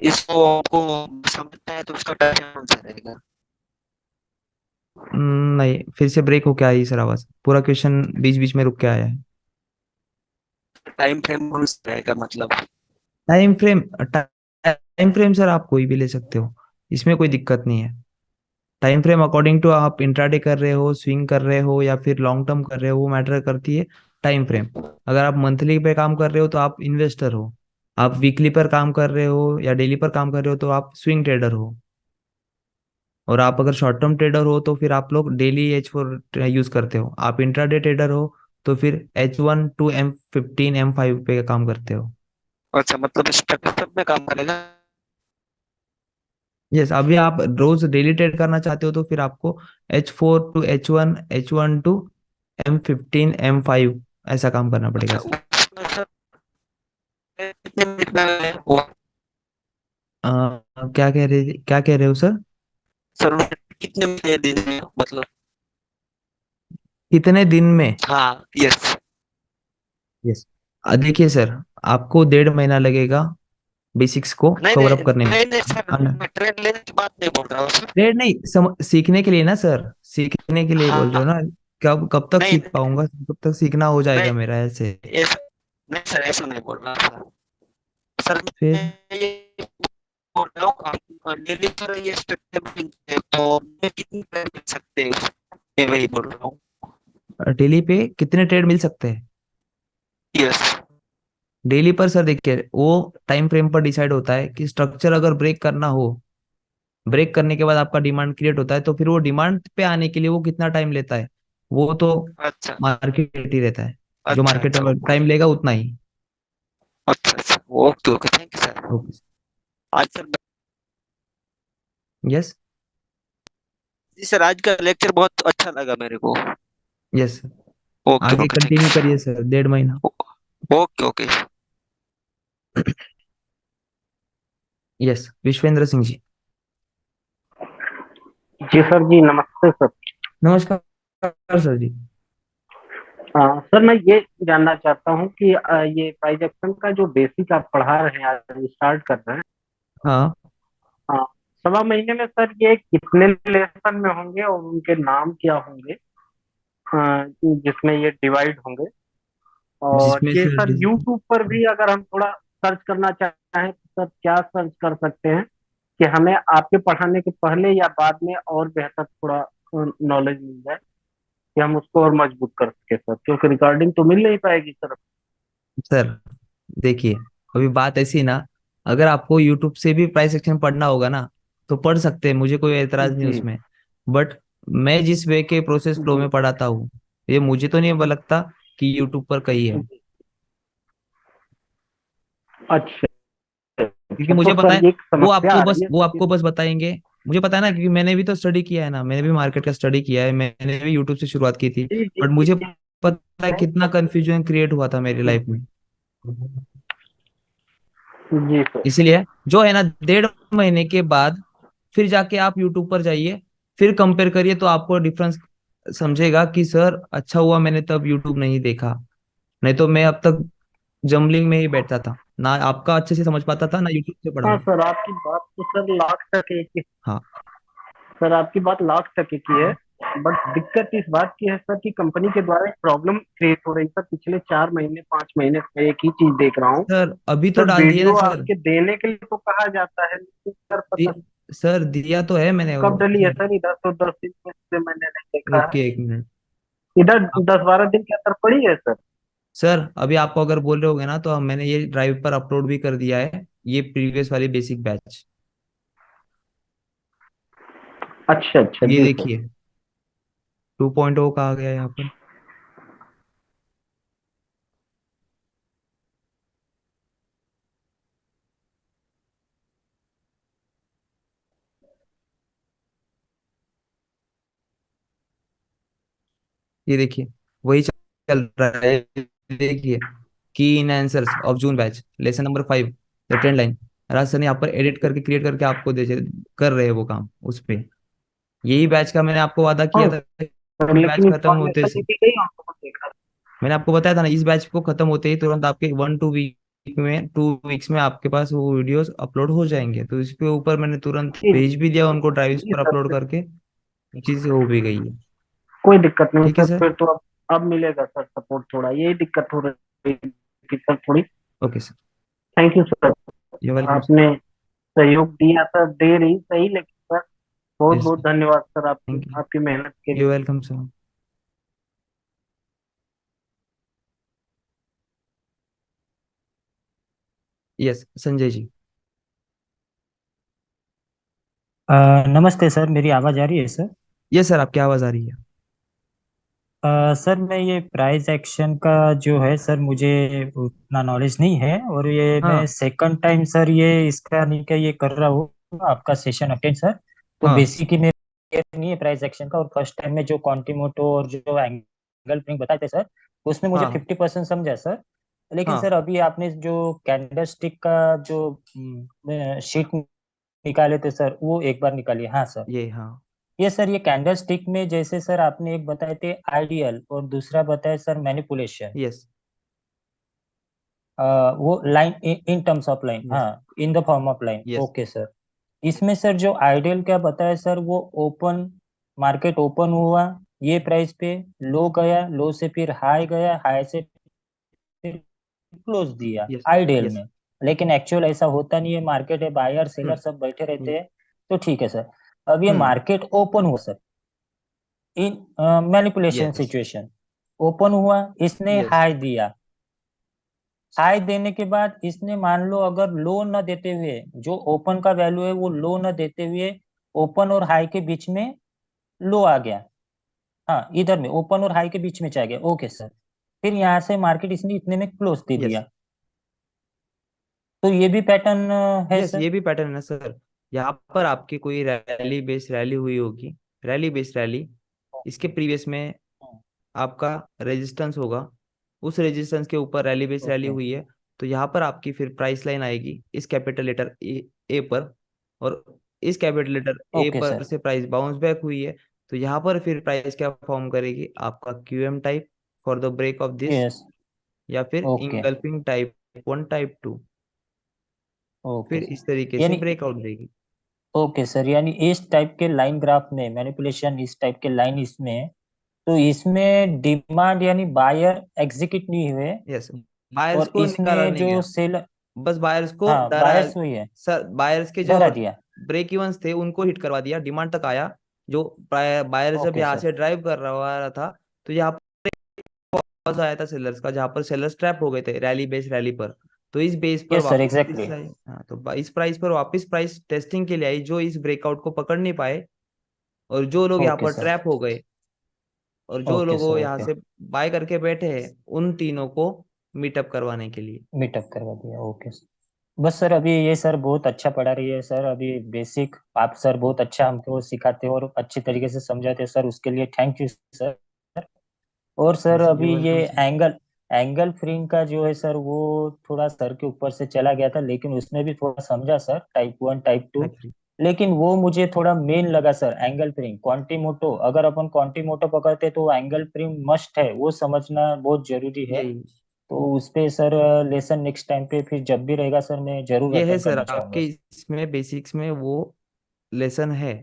इसको आपको समझना है तो उसका टाइम फ्रेम कौन सा रहेगा? नहीं, फिर से ब्रेक होके आई सर आवाज, पूरा क्वेश्चन बीच बीच में रुक के आया है। टाइम फ्रेम कौन सा रहेगा मतलब? Time frame, time frame sir आप कोई भी ले सकते हो, इसमें कोई दिक्कत नहीं है। टाइम फ्रेम अकॉर्डिंग टू आप इंट्राडे कर रहे हो, स्विंग कर रहे हो या फिर लॉन्ग टर्म कर रहे हो, वो मैटर करती है। Time frame. अगर आप मंथली पे काम कर रहे हो तो आप इन्वेस्टर हो, आप वीकली पर काम कर रहे हो या डेली पर काम कर रहे हो तो आप स्विंग ट्रेडर हो, और आप अगर शॉर्ट टर्म ट्रेडर हो तो फिर आप लोग डेली H4 यूज करते हो। आप इंट्राडे ट्रेडर हो तो फिर H1 to M15 M5 पे काम करते हो। अच्छा, मतलब स्ट्रक्चर में काम करेगा। यस, अभी आप रोज डेली ट्रेड करना चाहते हो तो फिर आपको H4 to H1, H1 to M15 M5 ऐसा काम करना पड़ेगा अच्छा, सर। उसमें सर कितने मिनट में वो, क्या कह रहे हो सर? सर वो कितने मिनट है दिन में, मतलब? कितने दिन में? हाँ, यस। यस, देखिए सर, आपको 1.5 महीना लगेगा बेसिक्स को नहीं कवर नहीं अप करने में। नहीं नहीं सर, मैं ट्रेड लेने की बात नहीं बोल रहा हूँ सर। ट्रेड नहीं, सीखने के लिए ना सर, सीखने के लिए बोल रहे हो हाँ। ना। कब तक नहीं सीख पाऊंगा, कब तक सीखना हो नहीं, जाएगा मेरा ऐसे? ऐसा नहीं सर, ऐसा नहीं बोल रहा सर। सर फिर मैं ये बोल रहा हूँ, आप डेली पर ये स्ट्रक्चर है तो मैं कितनी ट्रेड कर सकते हैं, मैं वही बोल रहा हूँ। डेली पे कितने ट्रेड मिल सकते हैं? यस। डेली पर सर देखिए, वो टाइम फ्रेम पर डिसाइड होता है कि स्ट्रक्चर अगर ब्रेक करना हो, ब्रेक करने के बाद आपका डिमांड क्रिएट होता है, तो फिर वो डिमांड पे आने के लिए वो कितना टाइम लेता है, वो तो अच्छा मार्केट ही रहता है। जो अच्छा मार्केट अच्छा में टाइम लेगा उतना ही। अच्छा अच्छा, okay okay, thank you sir. Okay. आज सर, यस। जी सर, आज का लेक्चर बहुत अच्छा लगा मेरे को। यस, ओके आगे ओके, थैंक कंटिन्यू यू करिए सर। सर, 1.5 महीना। Okay okay. Yes, Vishwendra Singh ji. जी सर, जी नमस्ते सर। नमस्कार सर जी। सर मैं ये जानना चाहता हूँ कि ये प्राइज एक्शन का जो बेसिक आप पढ़ा रहे हैं, आज स्टार्ट कर रहे हैं, हाँ अ, सवा महीने में सर ये कितने लेसन में होंगे और उनके नाम क्या होंगे, जिसमें ये डिवाइड होंगे? और जिसमें ये सर सर यूट्यूब पर भी अगर हम थोड़ा सर्च करना चाहें तो सर क्या सर्च कर सकते हैं कि हमें आपके पढ़ाने के पहले या बाद में और बेहतर थोड़ा नॉलेज मिल जाए, कि हम उसको और मजबूत कर सके सर, क्योंकि रिकॉर्डिंग तो मिल नहीं पाएगी सर। सर देखिए, अभी बात ऐसी ना, अगर आपको यूट्यूब से भी प्राइस एक्शन पढ़ना होगा ना तो पढ़ सकते हैं, मुझे कोई एतराज नहीं जी उसमें। बट मैं जिस वे के प्रोसेस फ्लो जी में पढ़ाता हूँ, ये मुझे तो नहीं लगता कि यूट्यूब पर कहीं है। जी। अच्छा क्योंकि अच्छा, तो मुझे पता है, सर एक समस्या आ रही है वो सर कि आपको बस बताएंगे। मुझे पता है ना, क्योंकि मैंने भी तो स्टडी किया है ना, मैंने भी मार्केट का स्टडी किया है, मैंने भी यूट्यूब से शुरुआत की थी। जी जी बट जी मुझे जी, पता है कितना कंफ्यूजन क्रिएट हुआ था मेरी लाइफ में। जी सर। इसलिए जो है ना, 1.5 महीने के बाद फिर जाके आप यूट्यूब पर जाइए, फिर कंपेयर करिए तो आपको डिफरेंस समझेगा कि सर अच्छा हुआ मैंने तब यूट्यूब नहीं देखा, नहीं तो मैं अब तक जमलिंग में ही बैठता था ना, आपका अच्छे से समझ पाता था ना यूट्यूब से पढ़ा हाँ हुआ। सर, आपकी बात तो सर लाख टके की, हाँ सर आपकी बात लाख टके की है। बट दिक्कत इस बात की है सर कि कंपनी के द्वारा एक प्रॉब्लम क्रिएट हो रही है सर, पिछले 4 महीने 5 महीने से मैं एक ही चीज देख रहा हूँ। सर, अभी तो सर डाल दिए ना वीडियो सर। आपके देने के लिए तो कहा जाता है, लेकिन सर पता सर दिया तो है मैंने कब वो। डली है सर, इधर तो 10 दिन से मैंने नहीं देखा है। Okay, 1 minute. इधर आप 10 12 दिन के अंदर पड़ी है सर। सर, अभी आपको अगर बोल रहे होगे ना तो मैंने ये ड्राइव पर अपलोड भी कर दिया है, ये प्रीवियस वाली बेसिक बैच। अच्छा अच्छा ये जी सर। देखिए, 2.0 का आ गया यहाँ पर। ये देखिए, वही चल रहा है। देखिए, की in answers of June batch lesson number 5, the trend line. Raj sir ने यहाँ पर एडिट करके क्रिएट करके आपको दे, कर रहे हैं वो काम उस पे। यही बैच का मैंने आपको वादा किया हाँ था सर, कि बैच लेकिन खत्म होते इंफॉर्मेशन से, दी गई हमको देखा। मैंने आपको बताया था ना, इस बैच को खत्म होते ही तुरंत आपके 2 वीक्स में आपके पास वो वीडियोस अपलोड हो जाएंगे। तो इसके ऊपर मैंने तुरंत जी भेज भी दिया उनको, ड्राइव्स जी पर सर, अपलोड करके चीजें हो भी गई है। कोई दिक्कत नहीं ठीक है सर, सर। फिर तो अब मिलेगा सर सपोर्ट, थोड़ा यही दिक्कत हो रही थी सर थोड़ी। Okay sir, thank you sir, you welcome sir. आपने सहयोग दिया सर, दे रही सही, लेकिन सर बहुत यस बहुत सर, धन्यवाद सर आपकी थैंक यू। आपकी मेहनत के यू लिए। Welcome sir. Yes Sanjay ji. नमस्ते सर, मेरी आवाज़ आ रही है सर? यस सर, आपकी आवाज आ रही है। सर मैं ये प्राइस एक्शन का जो है सर, मुझे उतना नॉलेज नहीं है, और ये मैं हाँ सेकंड टाइम सर ये इसका नहीं क्या ये कर रहा हूँ आपका सेशन अटेंड सर। तो हाँ बेसिकली मेरे clear नहीं है प्राइस एक्शन का, और फर्स्ट टाइम में जो क्वांटिमोटो और जो एंगल प्रिंग बताए थे सर, उसमें मुझे हाँ 50% समझा सर। लेकिन हाँ सर अभी आपने जो कैंडल स्टिक का जो शीट निकाले थे सर, वो एक बार निकालिए। हाँ सर। ये हाँ। ये सर ये कैंडल स्टिक में जैसे सर आपने एक बताए थे आइडियल और दूसरा बताया सर मैनिपुलेशन, यस वो line in terms of line, yes हाँ in the form of line, yes okay sir. इसमें सर जो आइडियल क्या बताया सर, वो ओपन मार्केट ओपन हुआ ये प्राइस पे, लो गया, लो से फिर हाई गया, हाई से फिर क्लोज दिया यस आइडियल यस में। लेकिन एक्चुअल ऐसा होता नहीं है, मार्केट है, बायर सेलर हम्म सब बैठे रहते ये- हैं। तो ठीक है सर, अब ये हम्म मार्केट ओपन हुआ सर इन मैनिपुलेशन यस सिचुएशन, ओपन हुआ, इसने यस हाई दिया, हाई देने के बाद इसने मान लो अगर लो न देते हुए, जो ओपन का वैल्यू है वो लो न देते हुए ओपन और हाई के बीच में लो आ गया, हाँ इधर में ओपन और हाई के बीच में चला गया, ओके सर। फिर यहाँ से मार्केट इसने इतने में क्लोज दे यस दिया, तो ये भी पैटर्न है यस सर? ये भी पैटर्न है सर। यहाँ पर आपकी कोई रैली हुई होगी, रैली बेस्ड रैली। इसके प्रीवियस में आपका रेजिस्टेंस होगा, उस रेजिस्टेंस के ऊपर रैली बेस्ड रैली ओके हुई है। तो यहाँ पर आपकी फिर प्राइस लाइन आएगी इस कैपिटल लेटर ए पर, और इस कैपिटल लेटर ए ओके पर सर। से प्राइस बाउंस बैक हुई है। तो यहाँ पर फिर प्राइस क्या फॉर्म करेगी, आपका QM type for the break of this, yes. या फिर okay. Engulfing type 1 type 2, okay फिर सर। इस तरीके से यानी ब्रेकआउट देगी। ओके सर, यानी इस टाइप के लाइन ग्राफ में मैनिपुलेशन, इस टाइप के लाइन इसमें, तो इसमें डिमांड यानी बायर एग्जीक्यूट नहीं हुए, यस, बायर्स और को निकाला इसमें नहीं जो गया, सेल, बस बायर्स को हाँ डरा। बायर्स हुई है, सर बायर्स के जो डरा दिया। ब्रेक इवंस थे उनको हिट करवा दिया, डिमांड तक आया। जो बायर जब ओके यहाँ सर। से ड्राइव कर रहा था, तो यहाँ पर पॉज आया था सेलर्स का, जहाँ पर सेलर्स ट्रैप हो गए थे रैली बेस रैली पर। तो इस बेस पर यस सर, वापस एग्जैक्टली। हाँ, तो इस प्राइस पर वापस प्राइस टेस्टिंग के लिए आई, जो इस ब्रेकआउट को पकड़ नहीं पाए, और जो लोग यहाँ ओके पर सर। ट्रैप हो गए, और जो ओके लोग सर। यहाँ ओके। से बाय करके बैठे हैं, उन तीनों को मीटअप करवाने के लिए। मीटअप करवा दिया, ओके सर। बस सर अभी ये सर बहुत अच्छा पढ़ा रही है सर, अभी बेसिक आप सर बहुत अच्छा हमको सिखाते हो और अच्छी तरीके से समझाते हैं सर, उसके लिए थैंक यू सर। और सर यू अभी ये वेलकम सर। एंगल एंगल फ्रिंग का जो है सर, वो थोड़ा सर के ऊपर से चला गया था, लेकिन उसमें भी थोड़ा समझा सर, टाइप 1 टाइप 2। लेकिन वो मुझे थोड़ा मेन लगा सर, एंगल फ्रिंग क्वांटिमोटो, अगर अपन क्वांटिमोटो पकड़ते तो एंगल फ्रिंग मस्ट है, वो समझना बहुत जरूरी है। यही तो उस पे सर लेसन नेक्स्ट टाइम पे फिर जब भी रहेगा सर, मैं जरूर ये है अटेंड सर करना आपके चाहूंगा। इसमें बेसिक्स में वो लेसन है।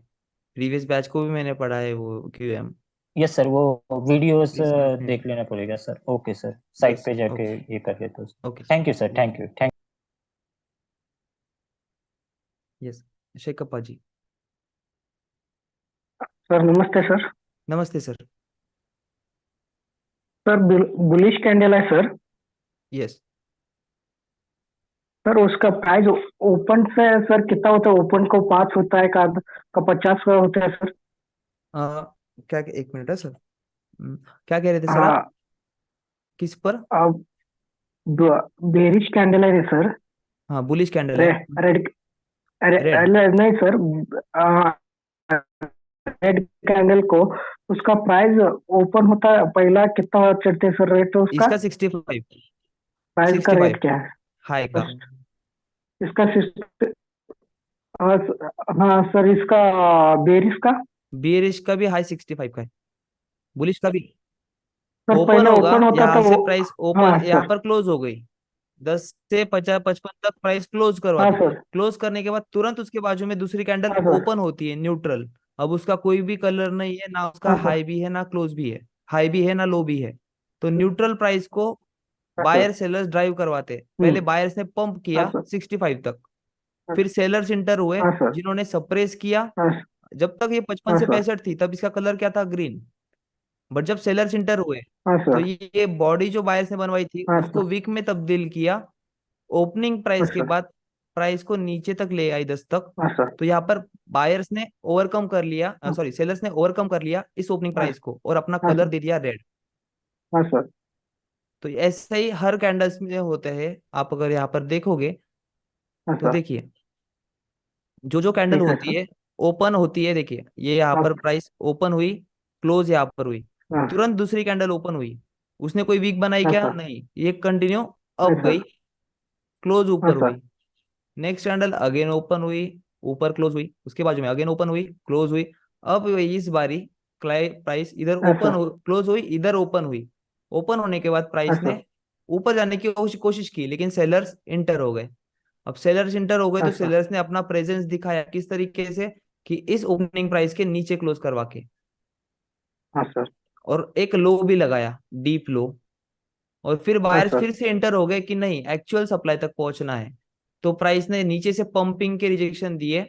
प्रीवियस बैच को भी मैंने पढ़ा है वो क्यूएम। यस सर, वो वीडियोस इसमें देख लेना पड़ेगा sir, okay sir, site yes पे जाके ओके ये कर लेते हो। Okay thank you sir, thank you, thank. Yes Shekhappa ji. Sir नमस्ते सर। नमस्ते सर। सर बुलिश कैंडल है सर। यस सर उसका प्राइस ओपन से सर कितना होता है? ओपन को 5 होता है का 50 का होता है सर? क्या एक मिनट है सर। क्या कह रहे थे सर आप, हाँ। किस पर? अब बेरिश कैंडल है सर। हाँ बुलिश कैंडल है। रेड रेड, नहीं सर, रेड कैंडल को उसका प्राइस ओपन होता है पहला कितना चढ़ते हैं सर? रेट तो उसका इसका 65, प्राइस का 65 रेट क्या है? हाई का। इसका हाँ हाँ सर, इसका बेरिस का? बियरिश का भी हाई 65 का है, बुलिश का भी। सर ओपन पहले होगा ओपन होता था यहाँ वो। से प्राइस, हाँ ओपन यहाँ सर। पर क्लोज हो गई 10 से 50 55 तक प्राइस क्लोज करवा हाँ दी। सर। क्लोज करने के बाद तुरंत उसके बाजू में दूसरी कैंडल हाँ सर। ओपन होती है न्यूट्रल। अब उसका कोई भी कलर नहीं है, ना उसका हाँ सर। हाई भी है ना क्लोज भी है, हाई भी है ना लो भी है। तो न्यूट्रल प्राइस को हाँ बायर सर। सेलर्स ड्राइव करवाते। पहले हम्म। बायर्स ने पंप हाँ किया सर। 65 तक, हाँ फिर सेलर्स इंटर हुए हाँ सर। जिन्होंने सप्रेस किया। हाँ जब तक ये 55 हाँ से सर। 65 थी तब इसका कलर क्या था, ग्रीन। बट जब सेलर्स इंटर हुए, हाँ तो सर। ये बॉडी जो बायर्स ने बनवाई थी हाँ उसको सर। वीक में तब्दील किया, ओपनिंग प्राइस के अच्छा बाद प्राइस को नीचे तक ले आई 10 तक, हाँ सर तो यहाँ पर बायर्स ने ओवरकम कर लिया, हाँ सॉरी सेलर्स ने ओवरकम कर लिया इस ओपनिंग हाँ प्राइस को और अपना हाँ कलर सर दे दिया रेड। हाँ सर तो ऐसा ही हर कैंडल्स में होता है। आप अगर यहाँ पर देखोगे हाँ तो सर देखिए जो जो कैंडल ठीक है होती सर है ओपन होती है, देखिए ये यहाँ हाँ पर प्राइस ओपन हुई, क्लोज यहाँ पर हुई, हाँ तुरंत दूसरी कैंडल ओपन हुई, उसने कोई वीक बनाई हाँ क्या? सर नहीं, ये कंटिन्यू नहीं अप गई, सर क्लोज हाँ ऊपर सर हुई, नेक्स्ट कैंडल अगेन ओपन हुई, ऊपर क्लोज हुई, उसके बाजू में अगेन ओपन हुई, क्लोज हुई। अब इस बारी प्राइस इधर हाँ ओपन सर हो, क्लोज हुई, इधर ओपन हुई। ओपन होने के बाद हाँ प्राइस सर ने ऊपर जाने की कोशिश की, लेकिन सेलर्स इंटर हो गए। अब सेलर्स इंटर हो गए हाँ तो सर सेलर्स ने अपना प्रेजेंस दिखाया किस तरीके से, कि इस ओपनिंग प्राइस के नीचे क्लोज करवा के, हाँ सर और एक लो भी लगाया, डीप लो। और फिर हाँ बायर्स सर फिर से एंटर हो गए कि नहीं एक्चुअल सप्लाई तक पहुंचना है, तो प्राइस ने नीचे से पंपिंग के रिजेक्शन दिए,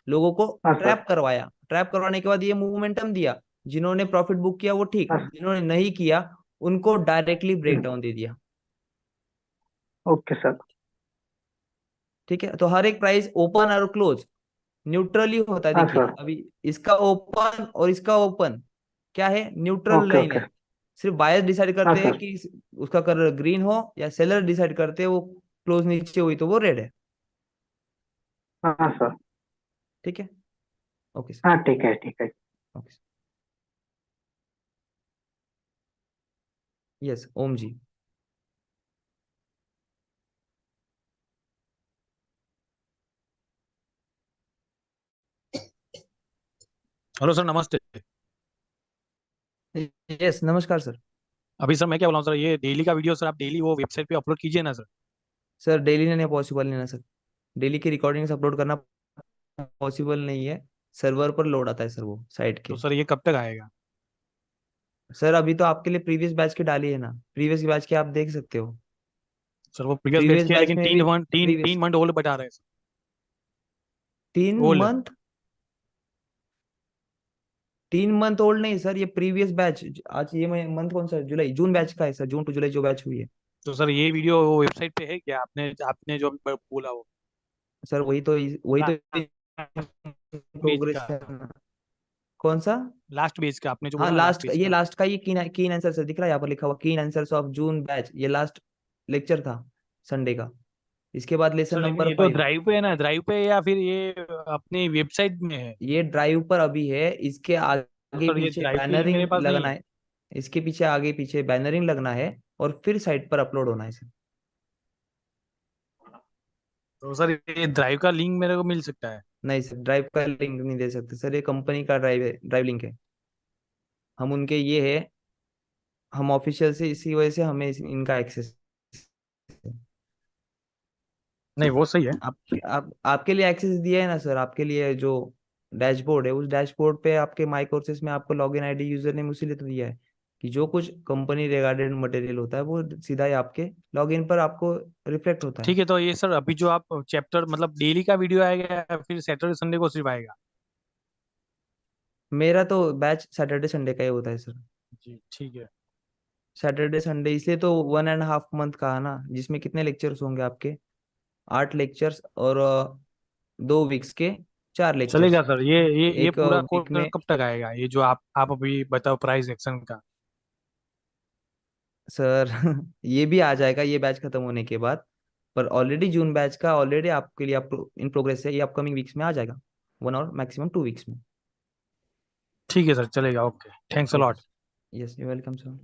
लोगों को हाँ सर ट्रैप करवाया, ट्रैप करवाने के बाद ये मोमेंटम दिया, जिन्होंने प्रॉफिट बुक किया वो ठीक, हाँ जिन्होंने नहीं किया उनको डायरेक्टली ब्रेक हम्म, डाउन दे दिया। ओके सर ठीक है, तो हर एक प्राइस ओपन और क्लोज न्यूट्रली होता है। हाँ देखिए सर अभी इसका ओपन और इसका ओपन क्या है, न्यूट्रल ओके लाइन ओके है। सिर्फ बायर्स डिसाइड हाँ करते हैं सर कि उसका कलर ग्रीन हो, या सेलर डिसाइड करते हैं वो क्लोज नीचे हुई तो वो रेड है। हाँ सर ठीक है, ओके सर, हाँ ठीक है ओके, यस ओम जी। हेलो सर, नमस्ते। यस नमस्कार सर। अभी सर मैं क्या बोला हूँ सर, ये डेली का वीडियो सर आप डेली वो वेबसाइट पे अपलोड कीजिए ना सर। सर डेली नहीं पॉसिबल नहीं ना सर, डेली की रिकॉर्डिंग्स अपलोड करना पॉसिबल नहीं है, सर्वर पर लोड आता है सर वो साइट तो के। सर ये कब तक आएगा? सर अभी तो आपके लिए प्रीवियस बैच की डाली है ना, प्रीवियस बैच के आप देख सकते हो। सर वो प्रीवियस बैच प्रीवियस किया है, बैच लेकिन में तीन भी मंथ तीन प्रीवियस तीन मंथ ओल्ड बता रहे हैं सर। ओल्ड।3 मंथ, 3 मंथ ओल्ड नहीं सर, ये प्रीवियस बैच। आज ये मंथ कौन सा है? जुलाई, जून बैच का है सर, जून टू जुलाई जो बैच हुई है। तो सर ये वीडियो वो वेबसाइट पे है क्या? आपने आपने जो अभी बोला वो सर वही तो पेज प्रोग्रेस का, है ना। कौन सा? लास्ट पेज का आपने जो हाँ बोला ना, लास्ट लास्ट का, पेज ये का। लास्ट का, ये कीन आंसर सर दिख रहा है यहाँ पर लिखा हुआ, कीन आंसर्स ऑफ जून बैच, ये लास्ट लेक्चर था संडे का। इसके बाद लेसन सर लेकिन नंबर ये तो 5। ड्राइव पे है ना, ड्राइव पे या फिर ये अपनी वेबसाइट में है? ये ड्राइव पर अभी है, इसके तो आगे सर ये पीछे ड्राइव पे लिंक मेरे बैनरिंग पास नहीं लगना है। है, इसके पीछे आगे पीछे बैनरिंग लगना है, और फिर साइट पर अपलोड होना है सर। तो सर ये ड्राइव का लिंक मेरे को मिल सकता है? नहीं सर, ड्राइव का लिंक नहीं दे सकते सर, ये कंपनी का ड्राइव है, ड्राइव लिंक है। हम उनके ये है, हम ऑफिशियल से, इसी वजह से हमें इनका एक्सेस। नहीं वो सही है। आपके लिए एक्सेस दिया है ना सर, आपके लिए जो डैशबोर्ड है, उस डैशबोर्ड पे आपके माई कोर्सेज में आपको लॉगिन आईडी यूजर नेम उसीलिए तो दिया है, कि जो कुछ कंपनी रिगार्डेड मटेरियल होता है वो सीधा ही आपके लॉगिन पर आपको रिफ्लेक्ट होता है। ठीक है, तो ये सर अभी जो आप चैप्टर मतलब डेली का वीडियो आएगा या फिर सैटरडे संडे को सिर्फ आएगा? मेरा तो बैच सैटरडे संडे का ही होता है सर। जी ठीक है। सैटरडे संडे इसलिए तो 1.5 मंथ का है ना, जिसमें कितने लेक्चर्स होंगे आपके? 8 लेक्चर्स, और 2 वीक्स के 4 लेक्चर्स। चलेगा सर, ये एक पूरा वीक कोर्स में कब तक आएगा, ये जो आप अभी बताओ प्राइस एक्शन का? सर ये भी आ जाएगा ये बैच खत्म होने के बाद, पर ऑलरेडी जून बैच का ऑलरेडी आपके लिए आप इन प्रोग्रेस है, ये अपकमिंग वीक्स में आ जाएगा, 1 और मैक्सिमम 2 वीक्स में। ठीक है सर, चलेगा, okay, thanks a okay, lot. Yes you welcome sir.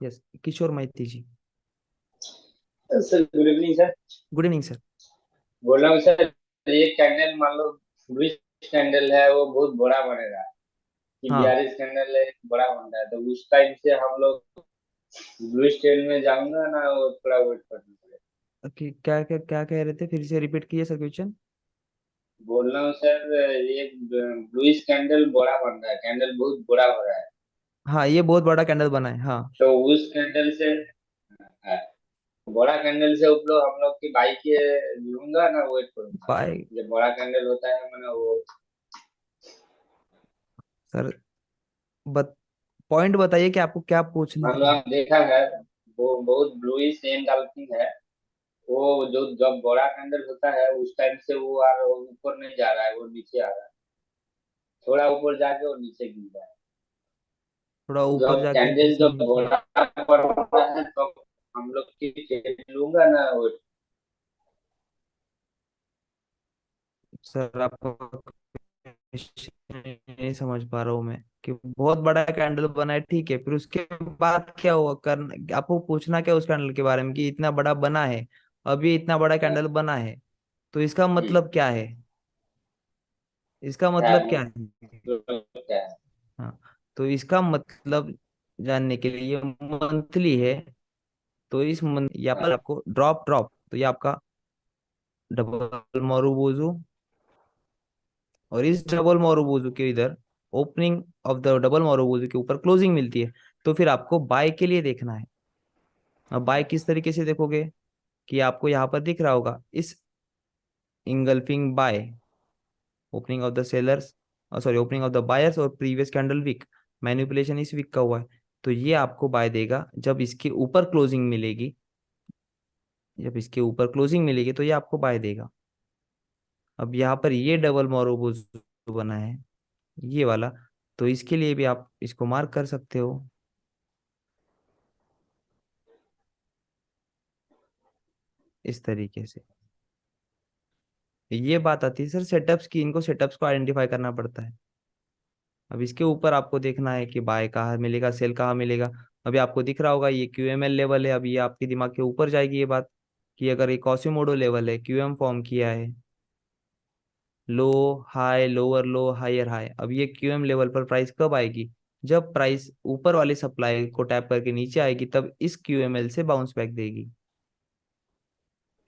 Yes, Kishore Maiti ji. Sir good evening sir. Good evening sir. बोल रहा हूँ सर, ये कैंडल मान लो ब्लूइश कैंडल है, वो बहुत बड़ा बनेगा कि हाँ, बिहारी कैंडल है बड़ा बन रहा है, तो उस टाइम से हम लोग ब्लूइश ट्रेन में जाऊंगा ना, वो थोड़ा वेट करना पड़ेगा। क्या कह रहे थे, फिर से रिपीट कीजिए सर क्वेश्चन। बोल रहा हूँ सर, ये ब्लूइश कैंडल बड़ा बन रहा है, कैंडल बहुत बड़ा हो रहा है, हाँ ये बहुत बड़ा कैंडल बना है, हाँ। तो उस कैंडल से हाँ, बड़ा कैंडल से उपलो हम लोग की बाइक के लूंगा ना, वेट करूंगा। बाय जब बड़ा कैंडल होता है मैंने वो सर, बत पॉइंट बताइए कि आपको क्या पूछना मतलब है। देखा है, वो बहुत ब्लूइश एनगल्फिंग है। वो जो जब बड़ा कैंडल होता है उस टाइम से वो और ऊपर नहीं जा रहा है, वो नीचे आ रहा है, थोड़ा ऊपर जाके और नीचे गिर रहा है। थोड़ा ऊपर जब जाके कैंडल नीचे जब गिर रहा है। बड़ा पड़ता है तो हम लोग की ट्रेड लूंगा ना वो। सर आपको नहीं समझ पा रहा हूँ मैं कि बहुत बड़ा कैंडल बना है, ठीक है, फिर उसके बाद क्या हुआ, करना आपको पूछना क्या उस कैंडल के बारे में कि इतना बड़ा बना है, अभी इतना बड़ा कैंडल बना है, तो इसका मतलब क्या है, इसका है मतलब क्या है। मतलब क्या है? हाँ, तो इसका मतलब जानने के लिए, ये मंथली है, तो इस मंथ यहाँ पर आपको ड्रॉप ड्रॉप, तो ये आपका डबल मोरुबुजु, और इस डबल मोरुबुजु के इधर ओपनिंग ऑफ द डबल मोरुबुजु के ऊपर क्लोजिंग मिलती है, तो फिर आपको बाय के लिए देखना है। अब बाय किस तरीके से देखोगे कि आपको यहाँ पर दिख रहा होगा इस engulfing by, opening of the sellers, sorry opening of the buyers और प्रीवियस कैंडल वीक, मैनिपुलेशन इस वीक का हुआ है, तो ये आपको बाय देगा जब इसके ऊपर क्लोजिंग मिलेगी, जब इसके ऊपर क्लोजिंग मिलेगी तो ये आपको बाय देगा। अब यहाँ पर ये डबल मोरुबुजु बना है, ये वाला, तो इसके लिए भी आप इसको मार्क कर सकते हो इस तरीके से। ये बात आती है सर सेटअप्स की, इनको सेटअप्स को आइडेंटिफाई करना पड़ता है। अब इसके ऊपर आपको देखना है कि बाय कहाँ मिलेगा, सेल कहाँ मिलेगा। अभी आपको दिख रहा होगा ये क्यूएमएल लेवल है, अभी ये आपके दिमाग के ऊपर जाएगी ये बात कि अगर ये कॉसिमोडो लेवल है, क्यूएम फॉर्म किया है, low high lower low higher high, अब ये क्यूएम लेवल पर प्राइस कब आएगी, जब प्राइस ऊपर वाले सप्लाई को टैप करके नीचे आएगी, तब इस क्यूएमएल से बाउंस बैक देगी।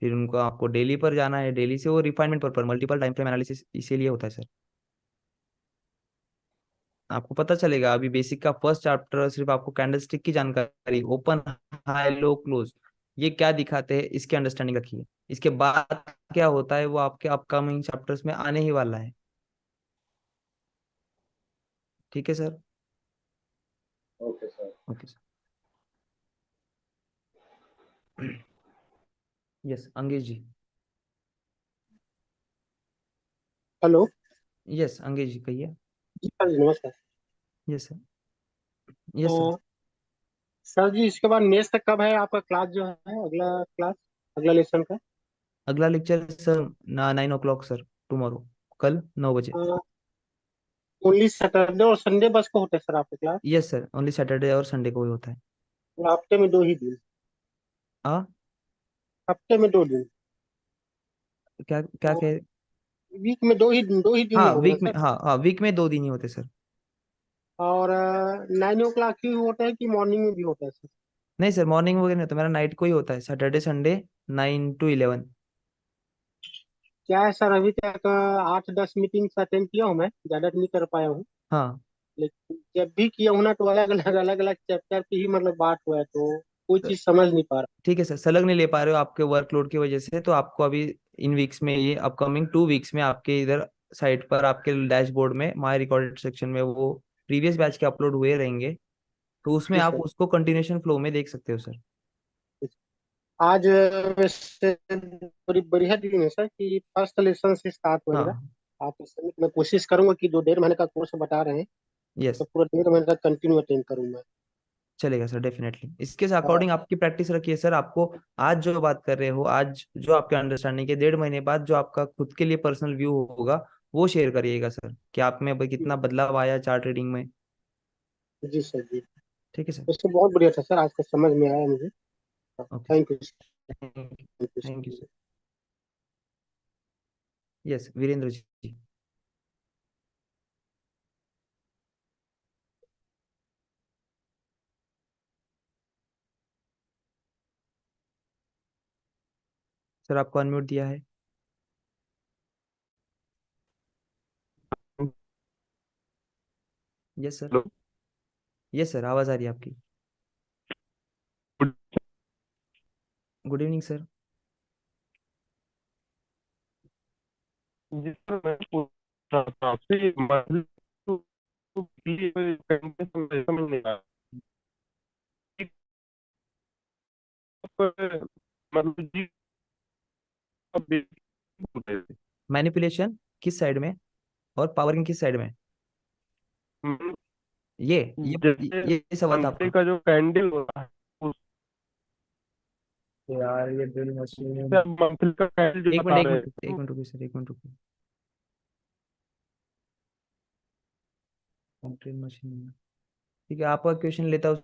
फिर उनको आपको डेली पर जाना है, डेली से वो रिफाइनमेंट पर मल्टीपल टाइम फ्रेम एनालिसिस इसीलिए होता है सर। आपको पता चलेगा अभी बेसिक का फर्स्ट चैप्टर सिर्फ आपको कैंडलस्टिक की जानकारी, ओपन हाई लो क्लोज ये क्या दिखाते हैं इसकी अंडरस्टैंडिंग रखिए, इसके बाद क्या होता है वो आपके अपकमिंग चैप्टर्स में आने ही वाला है। ठीक है sir. Okay sir. Okay sir. Yes Angesh ji. Hello. Yes Angesh ji कहिए। जी सर जी, नमस्कार। Yes sir. Yes sir. तो सर जी इसके बाद नेक्स्ट कब है आपका क्लास जो है, अगला क्लास, अगला लेसन का? अगला lecture sir 9 o'clock sir, tomorrow, कल 9 बजे। ओनली सैटरडे और संडे बस को होते हैं सर आपके class? Yes sir, only Saturday और संडे को ही होता है। और हफ्ते में 2 ही दिन? हाँ, हफ्ते में 2 दिन? क्या क्या तो कह। वीक में 2 ही दिन ही हाँ होंगे वीक में, सर? हाँ हाँ वीक में 2 दिन ही होते सर। और 9 o'clock ही होता है कि मॉर्निंग में भी होता है सर? नहीं सर मॉर्निंग वगैरह नहीं होता, मेरा नाइट को ही होता है, सैटरडे संडे 9 to 11। क्या है सर, अभी तक 8-10 मीटिंग अटेंड किया हूँ, मैं ज्यादा नहीं कर पाया हूँ। हाँ लेकिन जब भी किया हूँ ना तो अलग अलग चैप्टर की ही मतलब बात हुआ है, तो कोई तो चीज समझ नहीं पा रहा। ठीक है सर, सलग नहीं ले पा रहे हो आपके वर्कलोड की वजह से, तो आपको अभी इन वीक्स में, ये अपकमिंग 2 वीक्स में आपके इधर साइट पर आपके डैशबोर्ड में माय रिकॉर्डेड सेक्शन में वो प्रीवियस बैच के अपलोड हुए रहेंगे, तो उसमें जी आप सर। उसको कंटिन्यूशन फ्लो में देख सकते हो सर। आज वैसे बड़ी बढ़िया दिन है सर कि फर्स्ट लेसन से स्टार्ट हो जाएगा। हाँ। आप इस समय मैं कोशिश करूंगा कि जो 1.5 महीने का कोर्स बता रहे हैं यस तो पूरा 1.5 महीने तक कंटिन्यू अटेंड करूंगा। चलेगा सर, डेफिनेटली इसके हाँ। अकॉर्डिंग आपकी प्रैक्टिस रखिए सर। आपको आज जो बात कर रहे हो, आज जो आपके अंडरस्टैंडिंग के 1.5 महीने बाद जो आपका खुद के लिए पर्सनल व्यू होगा वो शेयर करिएगा सर, कि आप में अभी कितना बदलाव आया चार्ट रीडिंग में। जी सर जी। ठीक है सर। उससे बहुत बढ़िया था सर, आज का समझ में आया मुझे। Okay sir. Thank you sir. Thank you thank you sir. Sir. Yes Virendra ji. Sir आपको अनम्यूट दिया है। Yes sir. यस सर आवाज आ रही है आपकी। Good evening sir. जी सर, मैं पूछ रहा था आपसे समझ नहीं आया मतलब जी मैनिपुलेशन किस साइड में और पावरिंग किस साइड में? ये जैसे ये सवाल था अंडे आपका। का जो कैंडल होता है यार ये ड्रिल मशीन। उससे मंथली का कैंडल जो एक मिनट बता एक रहे मिनट एक हैं मिनट रुकिए सर, एक मिनट रुकिए। ड्रिल मशीन, ठीक है आपका क्वेश्चन लेता हूँ।